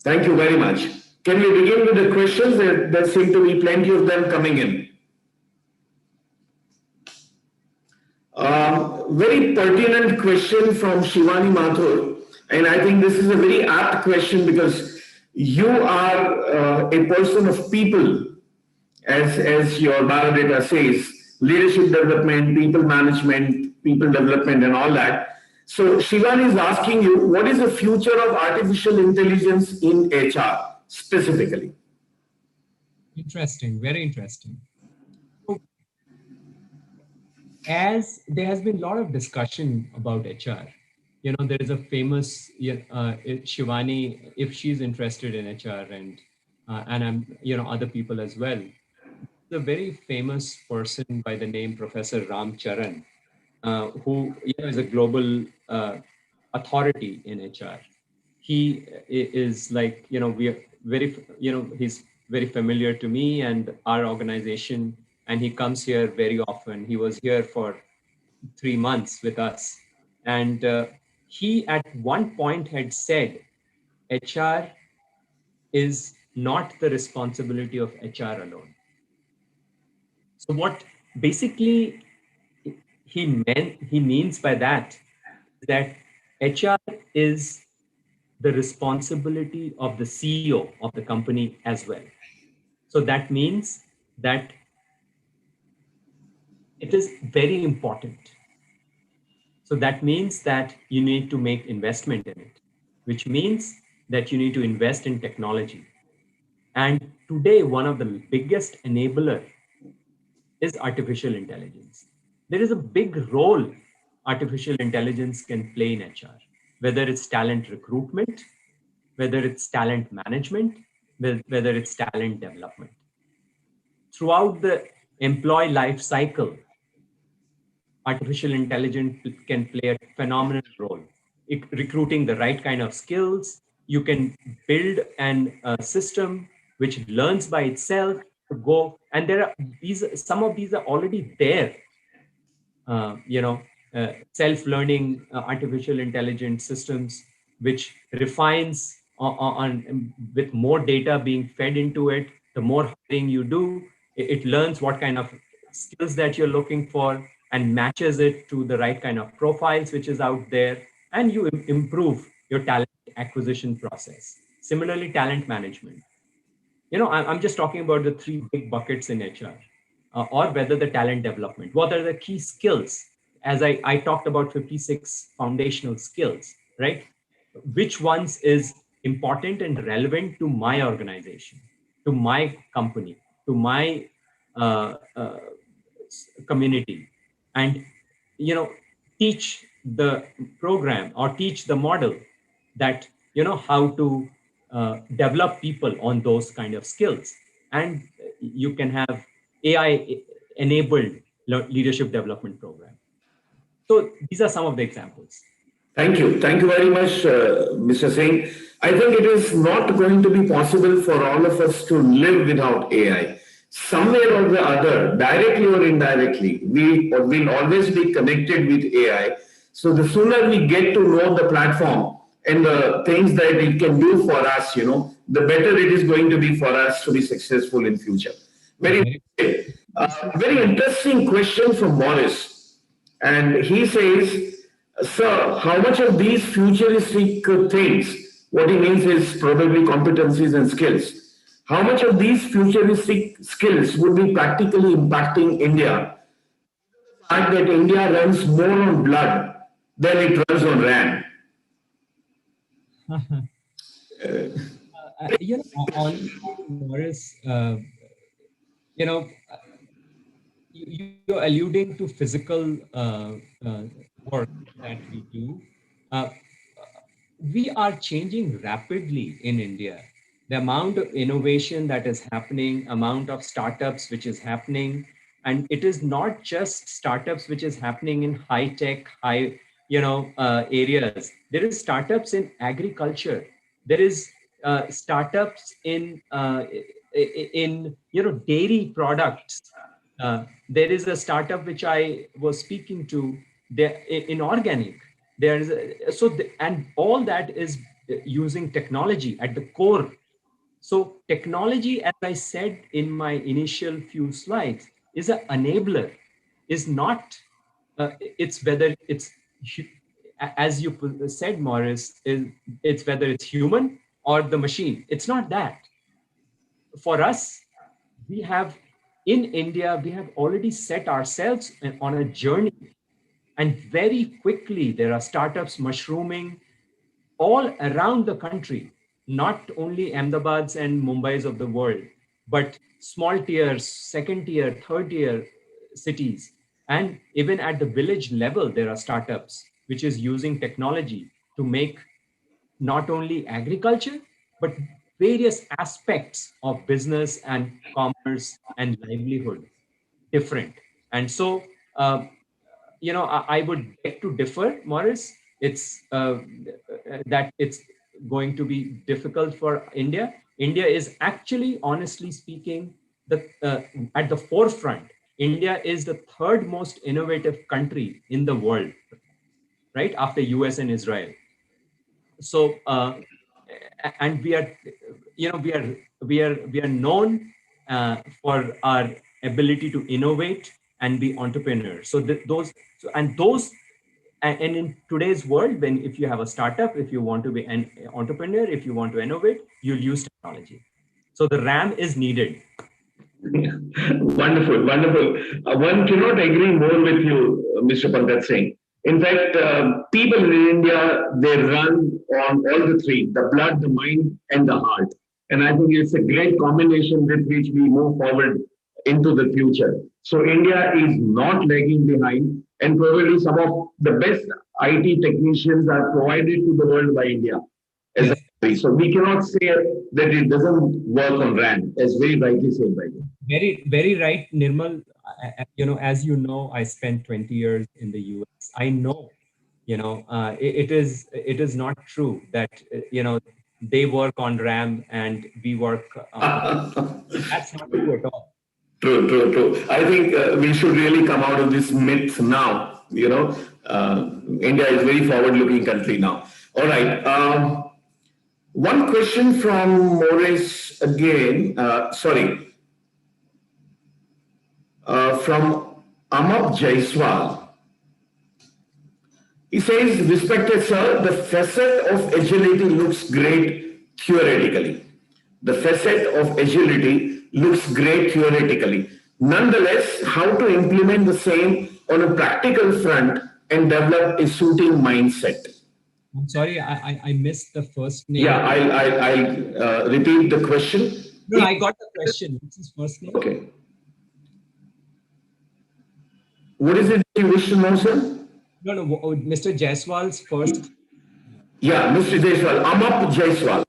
Thank you very much. Can we begin with the questions? There seem to be plenty of them coming in. Very pertinent question from Shivani Mathur, and I think this is a very apt question because you are a person of people, as your biodata says, leadership development, people management, people development, and all that. So Shivani is asking you, what is the future of artificial intelligence in HR specifically? Interesting, very interesting. So, as there has been a lot of discussion about HR, there is a famous Shivani, if she's interested in HR, and I'm, other people as well. The very famous person by the name Professor Ram Charan, who is a global authority in HR. He is like, we are very, he's very familiar to me and our organization, and he comes here very often. He was here for 3 months with us. And he at one point had said, HR is not the responsibility of HR alone. So what basically he means by that HR is the responsibility of the CEO of the company as well. So that means that it is very important. So that means that you need to make investment in it, which means that you need to invest in technology. And today, one of the biggest enabler is artificial intelligence. There is a big role artificial intelligence can play in HR, whether it's talent recruitment, whether it's talent management, whether it's talent development. Throughout the employee life cycle, artificial intelligence can play a phenomenal role. Recruiting the right kind of skills, you can build an system which learns by itself to go. And there are some of these are already there. Self-learning artificial intelligence systems, which refines with more data being fed into it. The more hiring you do, it learns what kind of skills that you're looking for and matches it to the right kind of profiles which is out there, and you improve your talent acquisition process. Similarly, talent management. I'm just talking about the three big buckets in HR, or whether the talent development. What are the key skills? As I talked about 56 foundational skills, right? Which ones is important and relevant to my organization, to my company, to my community, and teach the program or teach the model that how to develop people on those kind of skills. And you can have AI enabled leadership development program. So these are some of the examples. Thank you. Thank you very much, Mr. Singh. I think it is not going to be possible for all of us to live without AI. Somewhere or the other, directly or indirectly, we will always be connected with AI. So the sooner we get to know the platform and the things that it can do for us, the better it is going to be for us to be successful in future. Very interesting question from Morris. And he says, sir, how much of these futuristic things, what he means is probably competencies and skills, how much of these futuristic skills would be practically impacting India? The fact that India runs more on blood than it runs on RAM. On Morris, you're alluding to physical work that we do. We are changing rapidly in India. The amount of innovation that is happening, amount of startups which is happening, and it is not just startups which is happening in high tech, areas. There is startups in agriculture. There is startups in dairy products. There is a startup which I was speaking to there in organic. There is and all that is using technology at the core. So technology, as I said in my initial few slides, is an enabler. Is not. It's whether it's, as you said, Morris, it's whether it's human or the machine. It's not that. For us, we have in India, we have already set ourselves on a journey. And very quickly, there are startups mushrooming all around the country, not only Ahmedabads and Mumbai's of the world, but small tiers, second tier, third tier cities. And even at the village level, there are startups which is using technology to make not only agriculture, but various aspects of business and commerce and livelihood different. And so, I would beg to differ, Morris. It's that it's going to be difficult for India. India is actually, honestly speaking, at the forefront. India is the third most innovative country in the world, right after US and Israel. So, and we are, we are known for our ability to innovate and be entrepreneurs. So and in today's world, if you have a startup, if you want to be an entrepreneur, if you want to innovate, you'll use technology. So the RAM is needed. Wonderful, wonderful. One cannot agree more with you, Mr. Pankaj Singh. In fact, people in India, they run on all the three, the blood, the mind, and the heart. And I think it's a great combination with which we move forward into the future. So India is not lagging behind, and probably some of the best IT technicians are provided to the world by India as a Yes. country. So we cannot say that it doesn't work on RAM, as very rightly said by you. Very right, Nirmal. As you know, I spent 20 years in the US. I know, it is not true that, they work on RAM and we work on. That's not true at all. True, true, true. I think we should really come out of this myth now. India is a very forward-looking country now. All right. One question from Maurice again. From Amab Jaiswal. He says, respected sir, the facet of agility looks great theoretically. The facet of agility looks great theoretically. Nonetheless, how to implement the same on a practical front and develop a suiting mindset? I'm sorry, I missed the first name. Yeah, I'll repeat the question. No, I got the question. What's his first name? Okay. What is it you wish to know, sir? No, Mr. Jaiswal's first. Yeah, Mr. Jaiswal, Amap Jaiswal.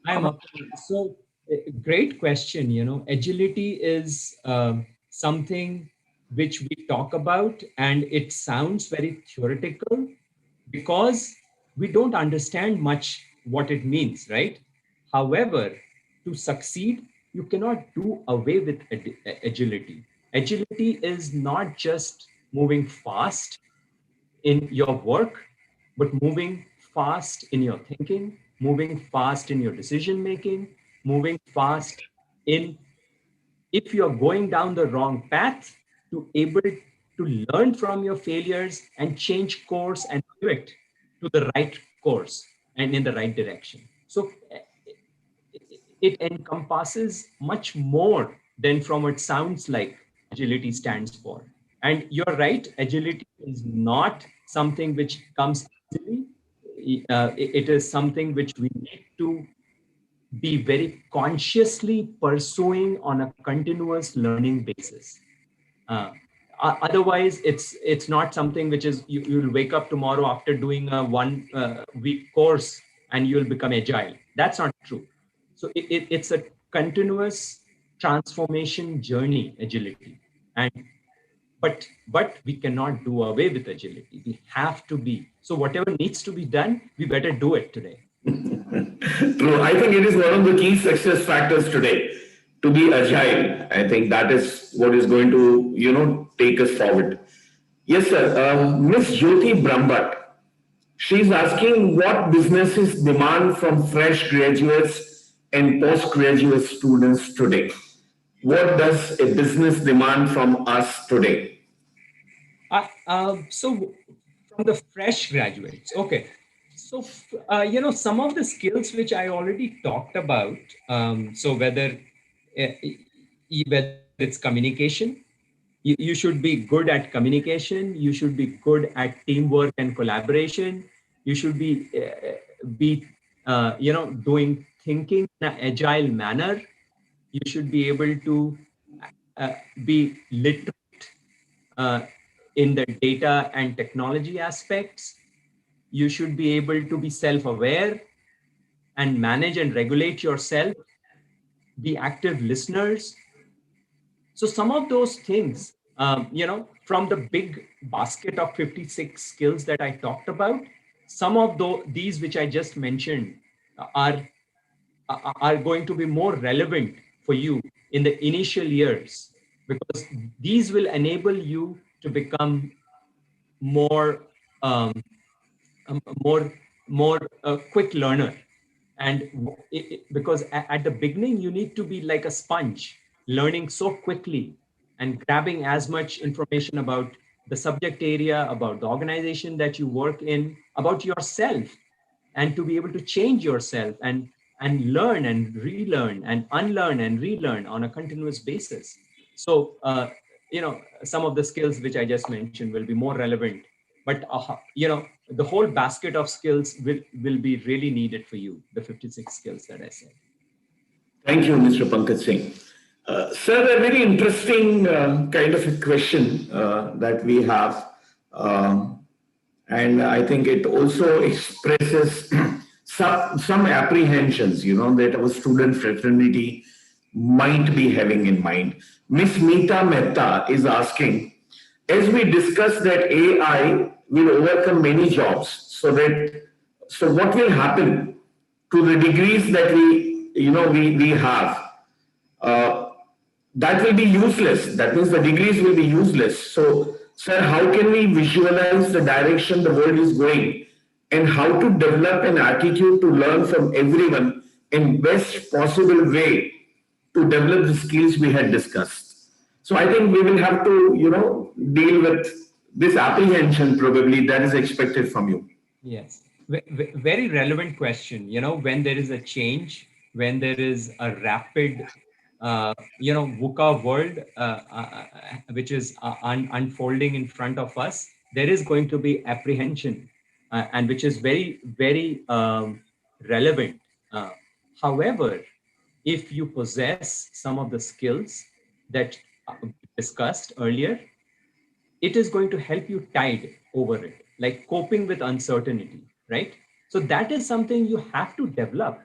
I'm up. So, great question. Agility is something which we talk about, and it sounds very theoretical because we don't understand much what it means, right? However, to succeed, you cannot do away with agility. Agility is not just moving fast in your work, but moving fast in your thinking, moving fast in your decision making, moving fast in, if you're going down the wrong path, to able to learn from your failures and change course and pivot to the right course and in the right direction. So it encompasses much more than from what sounds like agility stands for. And you're right, agility is not something which comes easily. It is something which we need to be very consciously pursuing on a continuous learning basis. Otherwise, it's not something which is you'll wake up tomorrow after doing a 1 week course and you'll become agile. That's not true. So it's a continuous transformation journey, agility. And but we cannot do away with agility. We have to be. So whatever needs to be done, we better do it today. True. I think it is one of the key success factors today to be agile. I think that is what is going to, take us forward. Yes, sir. Miss Jyoti Brahmbhatt, she's asking what businesses demand from fresh graduates and postgraduate students today. What does a business demand from us today? So from the fresh graduates, okay. So, some of the skills which I already talked about, so whether it's communication, you should be good at communication, you should be good at teamwork and collaboration, you should be doing thinking in an agile manner, you should be able to be literate in the data and technology aspects. You should be able to be self-aware and manage and regulate yourself, be active listeners. So some of those things, from the big basket of 56 skills that I talked about, some of these which I just mentioned are going to be more relevant for you in the initial years, because these will enable you to become more quick learner. And because at the beginning you need to be like a sponge, learning so quickly and grabbing as much information about the subject area, about the organization that you work in, about yourself, and to be able to change yourself and learn and relearn and unlearn and relearn on a continuous basis. So some of the skills which I just mentioned will be more relevant, but the whole basket of skills will be really needed for you, the 56 skills that I said. Thank you, Mr. Pankaj Singh. Sir, a very interesting kind of a question that we have. And I think it also expresses some apprehensions, that our student fraternity might be having in mind. Miss Meeta Mehta is asking, as we discussed that AI will overcome many jobs, so what will happen to the degrees that we have? Uh, that will be useless. That means the degrees will be useless. So, sir, how can we visualize the direction the world is going and how to develop an attitude to learn from everyone in best possible way to develop the skills we had discussed? So I think we will have to, deal with this apprehension probably that is expected from you. Yes, very relevant question. When there is a change, when there is a rapid, VUCA world, which is unfolding in front of us, there is going to be apprehension, and which is very, very relevant. However, if you possess some of the skills that we discussed earlier, it is going to help you tide over it, like coping with uncertainty, right? So that is something you have to develop,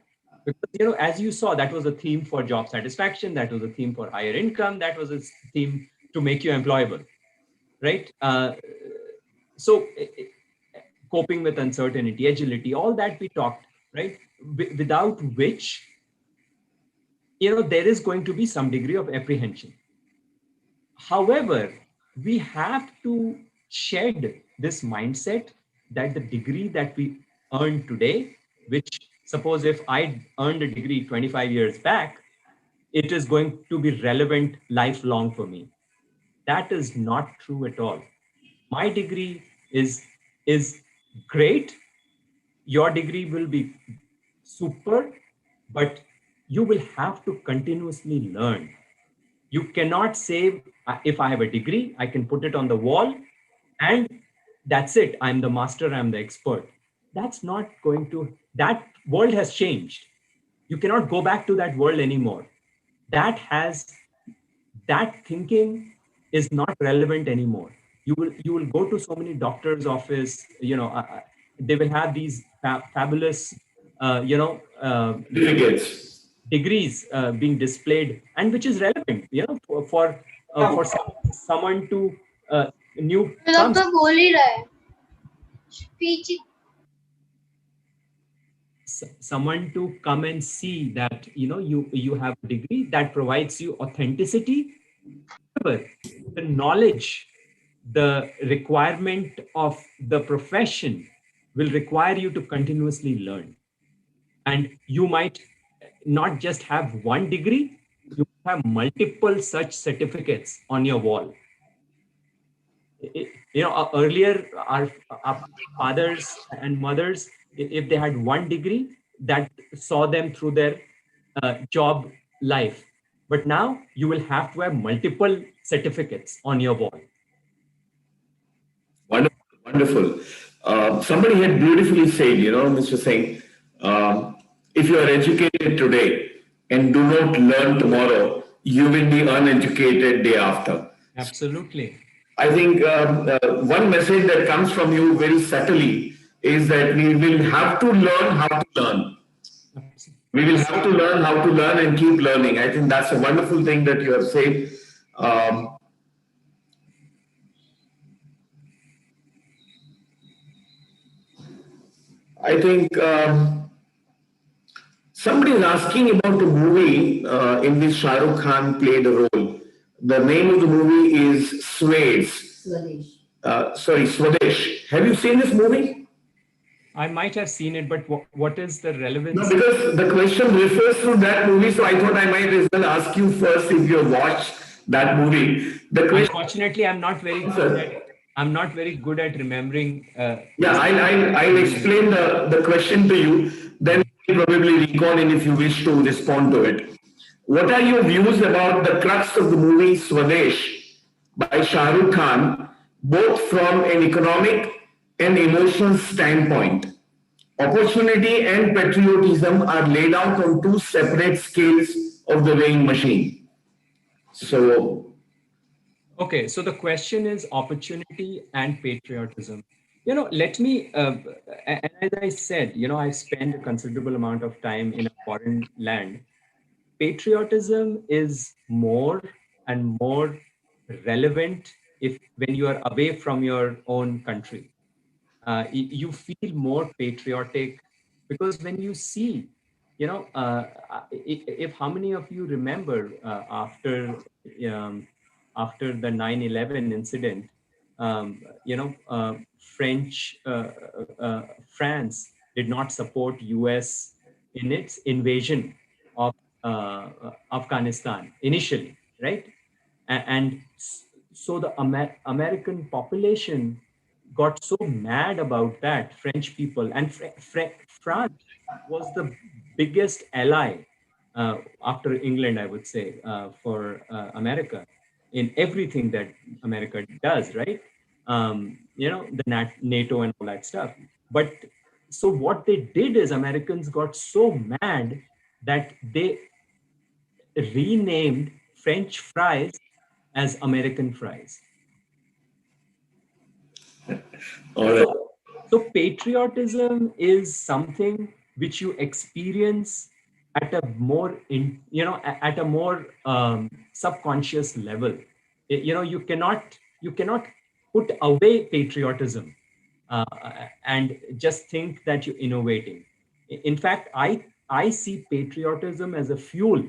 because as you saw, that was a theme for job satisfaction, that was a theme for higher income, that was a theme to make you employable, right? So coping with uncertainty, agility, all that we talked, right? Without which there is going to be some degree of apprehension. However, we have to shed this mindset that the degree that we earn today, which suppose if I earned a degree 25 years back, it is going to be relevant lifelong for me. That is not true at all. My degree is great. Your degree will be super, but you will have to continuously learn. You cannot say, if I have a degree, I can put it on the wall and that's it. I'm the master, I'm the expert. That's not going to, that world has changed. You cannot go back to that world anymore. That thinking is not relevant anymore. You will go to so many doctors' office, they will have these fabulous, degrees being displayed, and which is relevant, for someone to new someone to come and see that you have a degree that provides you authenticity. However, the knowledge, the requirement of the profession will require you to continuously learn. And you might not just have one degree, you have multiple such certificates on your wall. Earlier, our fathers and mothers, if they had one degree, that saw them through their job life. But now you will have to have multiple certificates on your wall. Wonderful, wonderful. Somebody had beautifully said, Mr. Singh, if you are educated today and do not learn tomorrow, you will be uneducated day after. Absolutely. I think one message that comes from you very subtly is that we will have to learn how to learn. We will have to learn how to learn and keep learning. I think that's a wonderful thing that you have said. I think somebody is asking about the movie in which Shah Rukh Khan played a role. The name of the movie is Swadesh. Swadesh. Have you seen this movie? I might have seen it, but what is the relevance? No, because the question refers to that movie, so I thought I might as well ask you first if you have watched that movie. Unfortunately, I'm not very good at remembering. I'll explain the question to you. Then you'll probably recall it if you wish to respond to it. What are your views about the crux of the movie Swadesh by Shah Rukh Khan, both from an economic and emotional standpoint? Opportunity and patriotism are laid out on two separate scales of the weighing machine. So, Okay, so the question is opportunity and patriotism. Let me, and as I said, I've spent a considerable amount of time in a foreign land. Patriotism is more and more relevant if when you are away from your own country. You feel more patriotic because when you see, if how many of you remember um, after the 9/11 incident, French France did not support US in its invasion of Afghanistan initially, right? And so the American population got so mad about that, French people, and France was the biggest ally after England, I would say, for America in everything that America does, right? The NATO and all that stuff. But so what they did is Americans got so mad that they renamed French fries as American fries. all right. So patriotism is something which you experience at a more at a more subconscious level. You cannot put away patriotism uh, and just think that you're innovating. In fact, I see patriotism as a fuel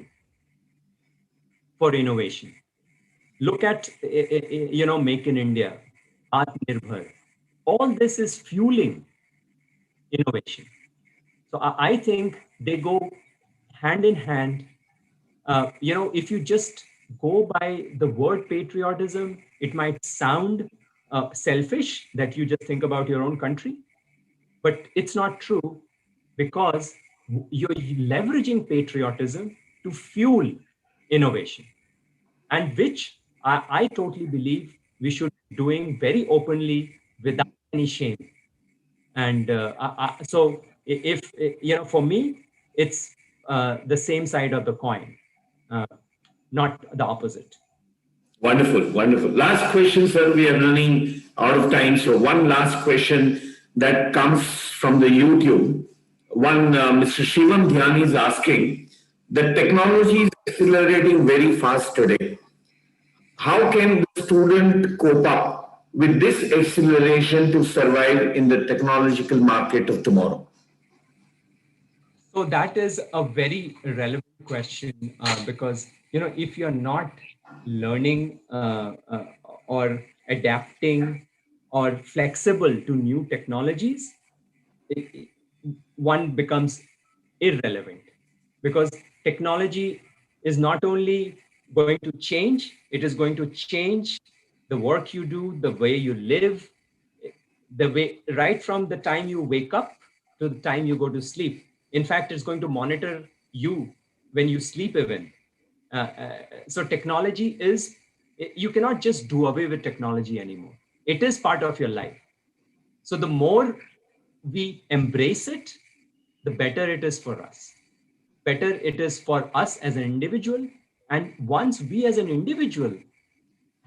for innovation. Look at Make in India, Atmanirbhar. All this is fueling innovation. So I think they go hand in hand. If you just go by the word patriotism, it might sound selfish that you just think about your own country, but it's not true because you're leveraging patriotism to fuel innovation, and which I totally believe we should be doing very openly without any shame. And so if for me, it's the same side of the coin, uh, not the opposite. Wonderful, wonderful. Last question, sir. We are running out of time. So, one last question that comes from the YouTube. One, Mr. Shivam Dhyani is asking, the technology is accelerating very fast today. How can the student cope up with this acceleration to survive in the technological market of tomorrow? So that is a very relevant question, because if you're not learning or adapting or flexible to new technologies, it, one becomes irrelevant, because technology is not only going to change, it is going to change the work you do, the way you live, the way right from the time you wake up to the time you go to sleep. In fact, it's going to monitor you when you sleep even. So technology is, you cannot just do away with technology anymore. It is part of your life. So the more we embrace it, the better it is for us. Better it is for us as an individual. And once we as an individual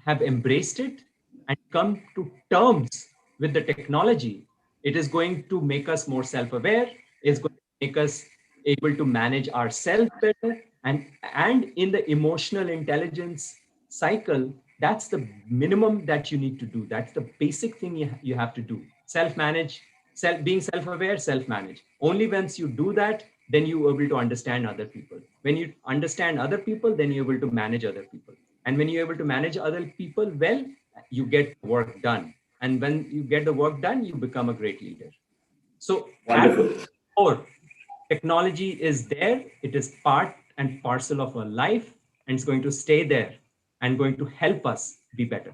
have embraced it and come to terms with the technology, it is going to make us more self-aware. It's going to make us able to manage ourselves better. And in the emotional intelligence cycle, that's the minimum that you need to do. That's the basic thing you have to do. Self-manage, being self-aware, self-manage. Only once you do that, then you're able to understand other people. When you understand other people, then you're able to manage other people. And when you're able to manage other people well, you get work done. And when you get the work done, you become a great leader. So at Wonderful. core, technology is there. It is part and parcel of our life, and it's going to stay there and going to help us be better.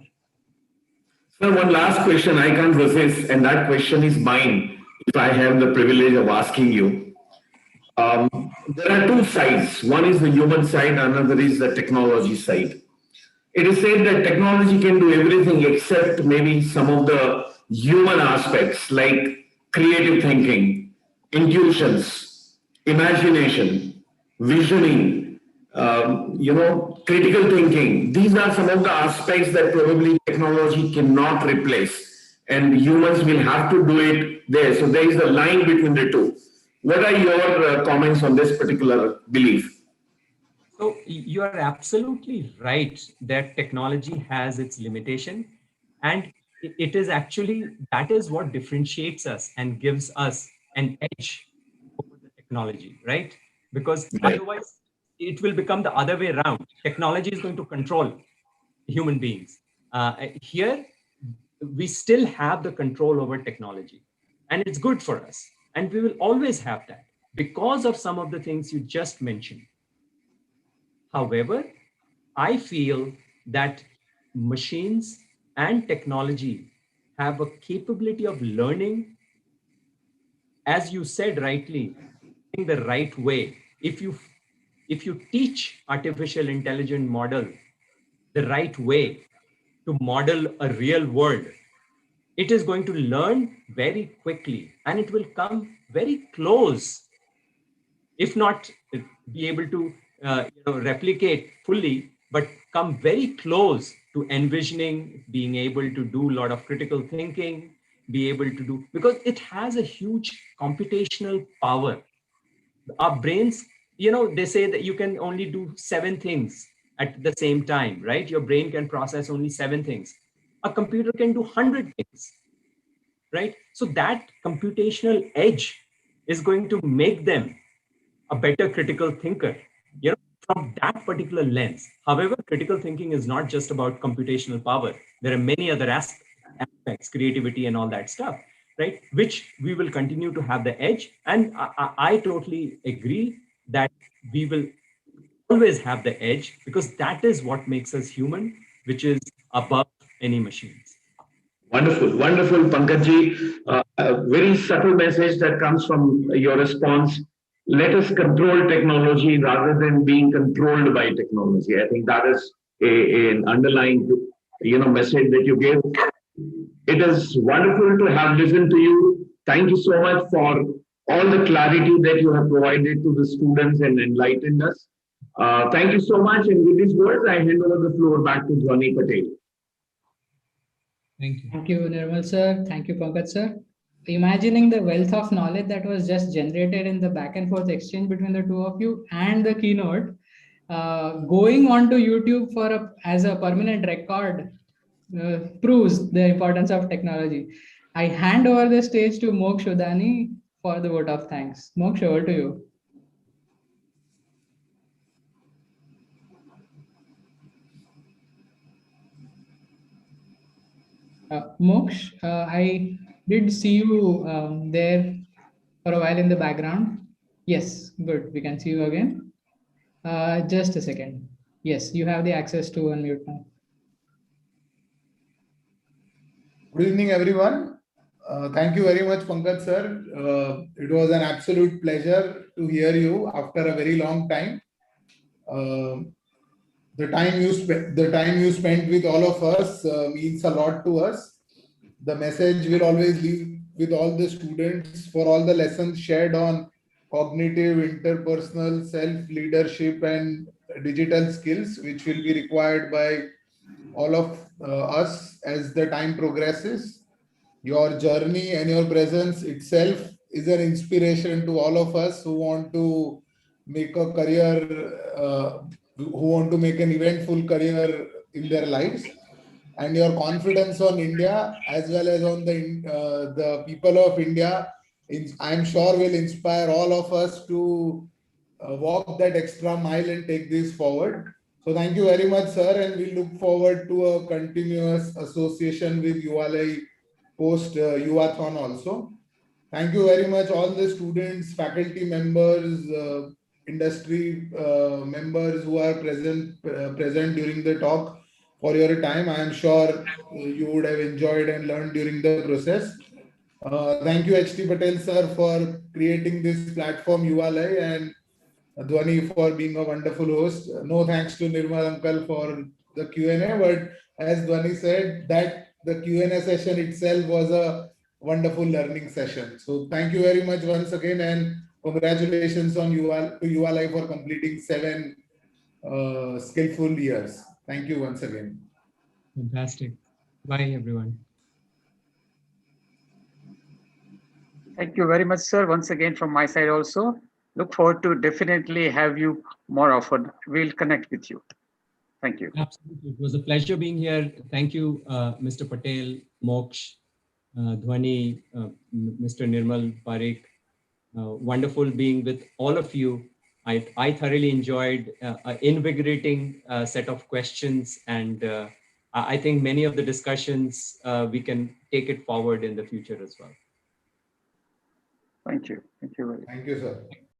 Sir, one last question I can't resist, and that question is mine if I have the privilege of asking you. There are two sides. One is the human side, another is the technology side. It is said that technology can do everything except maybe some of the human aspects like creative thinking, intuitions, imagination, visioning, critical thinking. These are some of the aspects that probably technology cannot replace, and humans will have to do it there. So there is a line between the two. What are your comments on this particular belief? So you are absolutely right that technology has its limitation, and it is actually that is what differentiates us and gives us an edge over the technology, right? Because Right. otherwise it will become the other way around. Technology is going to control human beings. Here, we still have the control over technology, and it's good for us, and we will always have that because of some of the things you just mentioned. However, I feel that machines and technology have a capability of learning, as you said rightly, in the right way. If you teach artificial intelligent model the right way to model a real world, it is going to learn very quickly and it will come very close, if not be able to replicate fully, but come very close to envisioning, being able to do a lot of critical thinking, be able to do, because it has a huge computational power. Our brains, they say that you can only do 7 things at the same time, right? Your brain can process only 7 things. A computer can do 100 things, right? So that computational edge is going to make them a better critical thinker, you know, from that particular lens. However, critical thinking is not just about computational power. There are many other aspects, creativity and all that stuff, right? Which we will continue to have the edge. And I totally agree that we will always have the edge because that is what makes us human, which is above any machines. Wonderful, wonderful, Pankajji. A very subtle message that comes from your response. Let us control technology rather than being controlled by technology. I think that is an underlying, message that you gave. It is wonderful to have listened to you. Thank you so much for all the clarity that you have provided to the students and enlightened us. Thank you so much. And with these words, I hand over the floor back to Dhwani Patel. Thank you. Thank you, Nirmal sir. Thank you, Pankaj sir. Imagining the wealth of knowledge that was just generated in the back and forth exchange between the two of you and the keynote, going on to YouTube as a permanent record proves the importance of technology. I hand over the stage to Moksh Udani for the vote of thanks. Moksh, over to you. Moksh, I did see you there for a while in the background. Yes, good. We can see you again. Just a second. Yes, you have the access to unmute now. Good evening, everyone. Thank you very much, Pankaj sir. It was an absolute pleasure to hear you after a very long time. The time you spent with all of us means a lot to us. The message will always leave with all the students for all the lessons shared on cognitive, interpersonal, self-leadership and digital skills, which will be required by all of us as the time progresses. Your journey and your presence itself is an inspiration to all of us who want to make a career, who want to make an eventful career in their lives. And your confidence on India as well as on the people of India, I'm sure will inspire all of us to walk that extra mile and take this forward. So thank you very much, sir, and we look forward to a continuous association with Yuvalay post Yuvathon also. Thank you very much, all the students, faculty members, industry members who are present during the talk for your time. I am sure you would have enjoyed and learned during the process. Thank you, HT Patel sir, for creating this platform Yuvalay, and Dhwani for being a wonderful host. No thanks to Nirmal uncle for the Q&A, but as Dhwani said, that the Q&A session itself was a wonderful learning session. So thank you very much once again, and congratulations on Yuvalay for completing 7 skillful years. Thank you once again. Fantastic. Bye, everyone. Thank you very much, sir. Once again, from my side also. Look forward to definitely have you more often. We'll connect with you. Thank you. Absolutely. It was a pleasure being here. Thank you, Mr. Patel, Moksh, Dhwani, Mr. Nirmal Parikh. Wonderful being with all of you. I thoroughly enjoyed an invigorating set of questions, and I think many of the discussions we can take it forward in the future as well. Thank you. Thank you very much. Thank you, sir.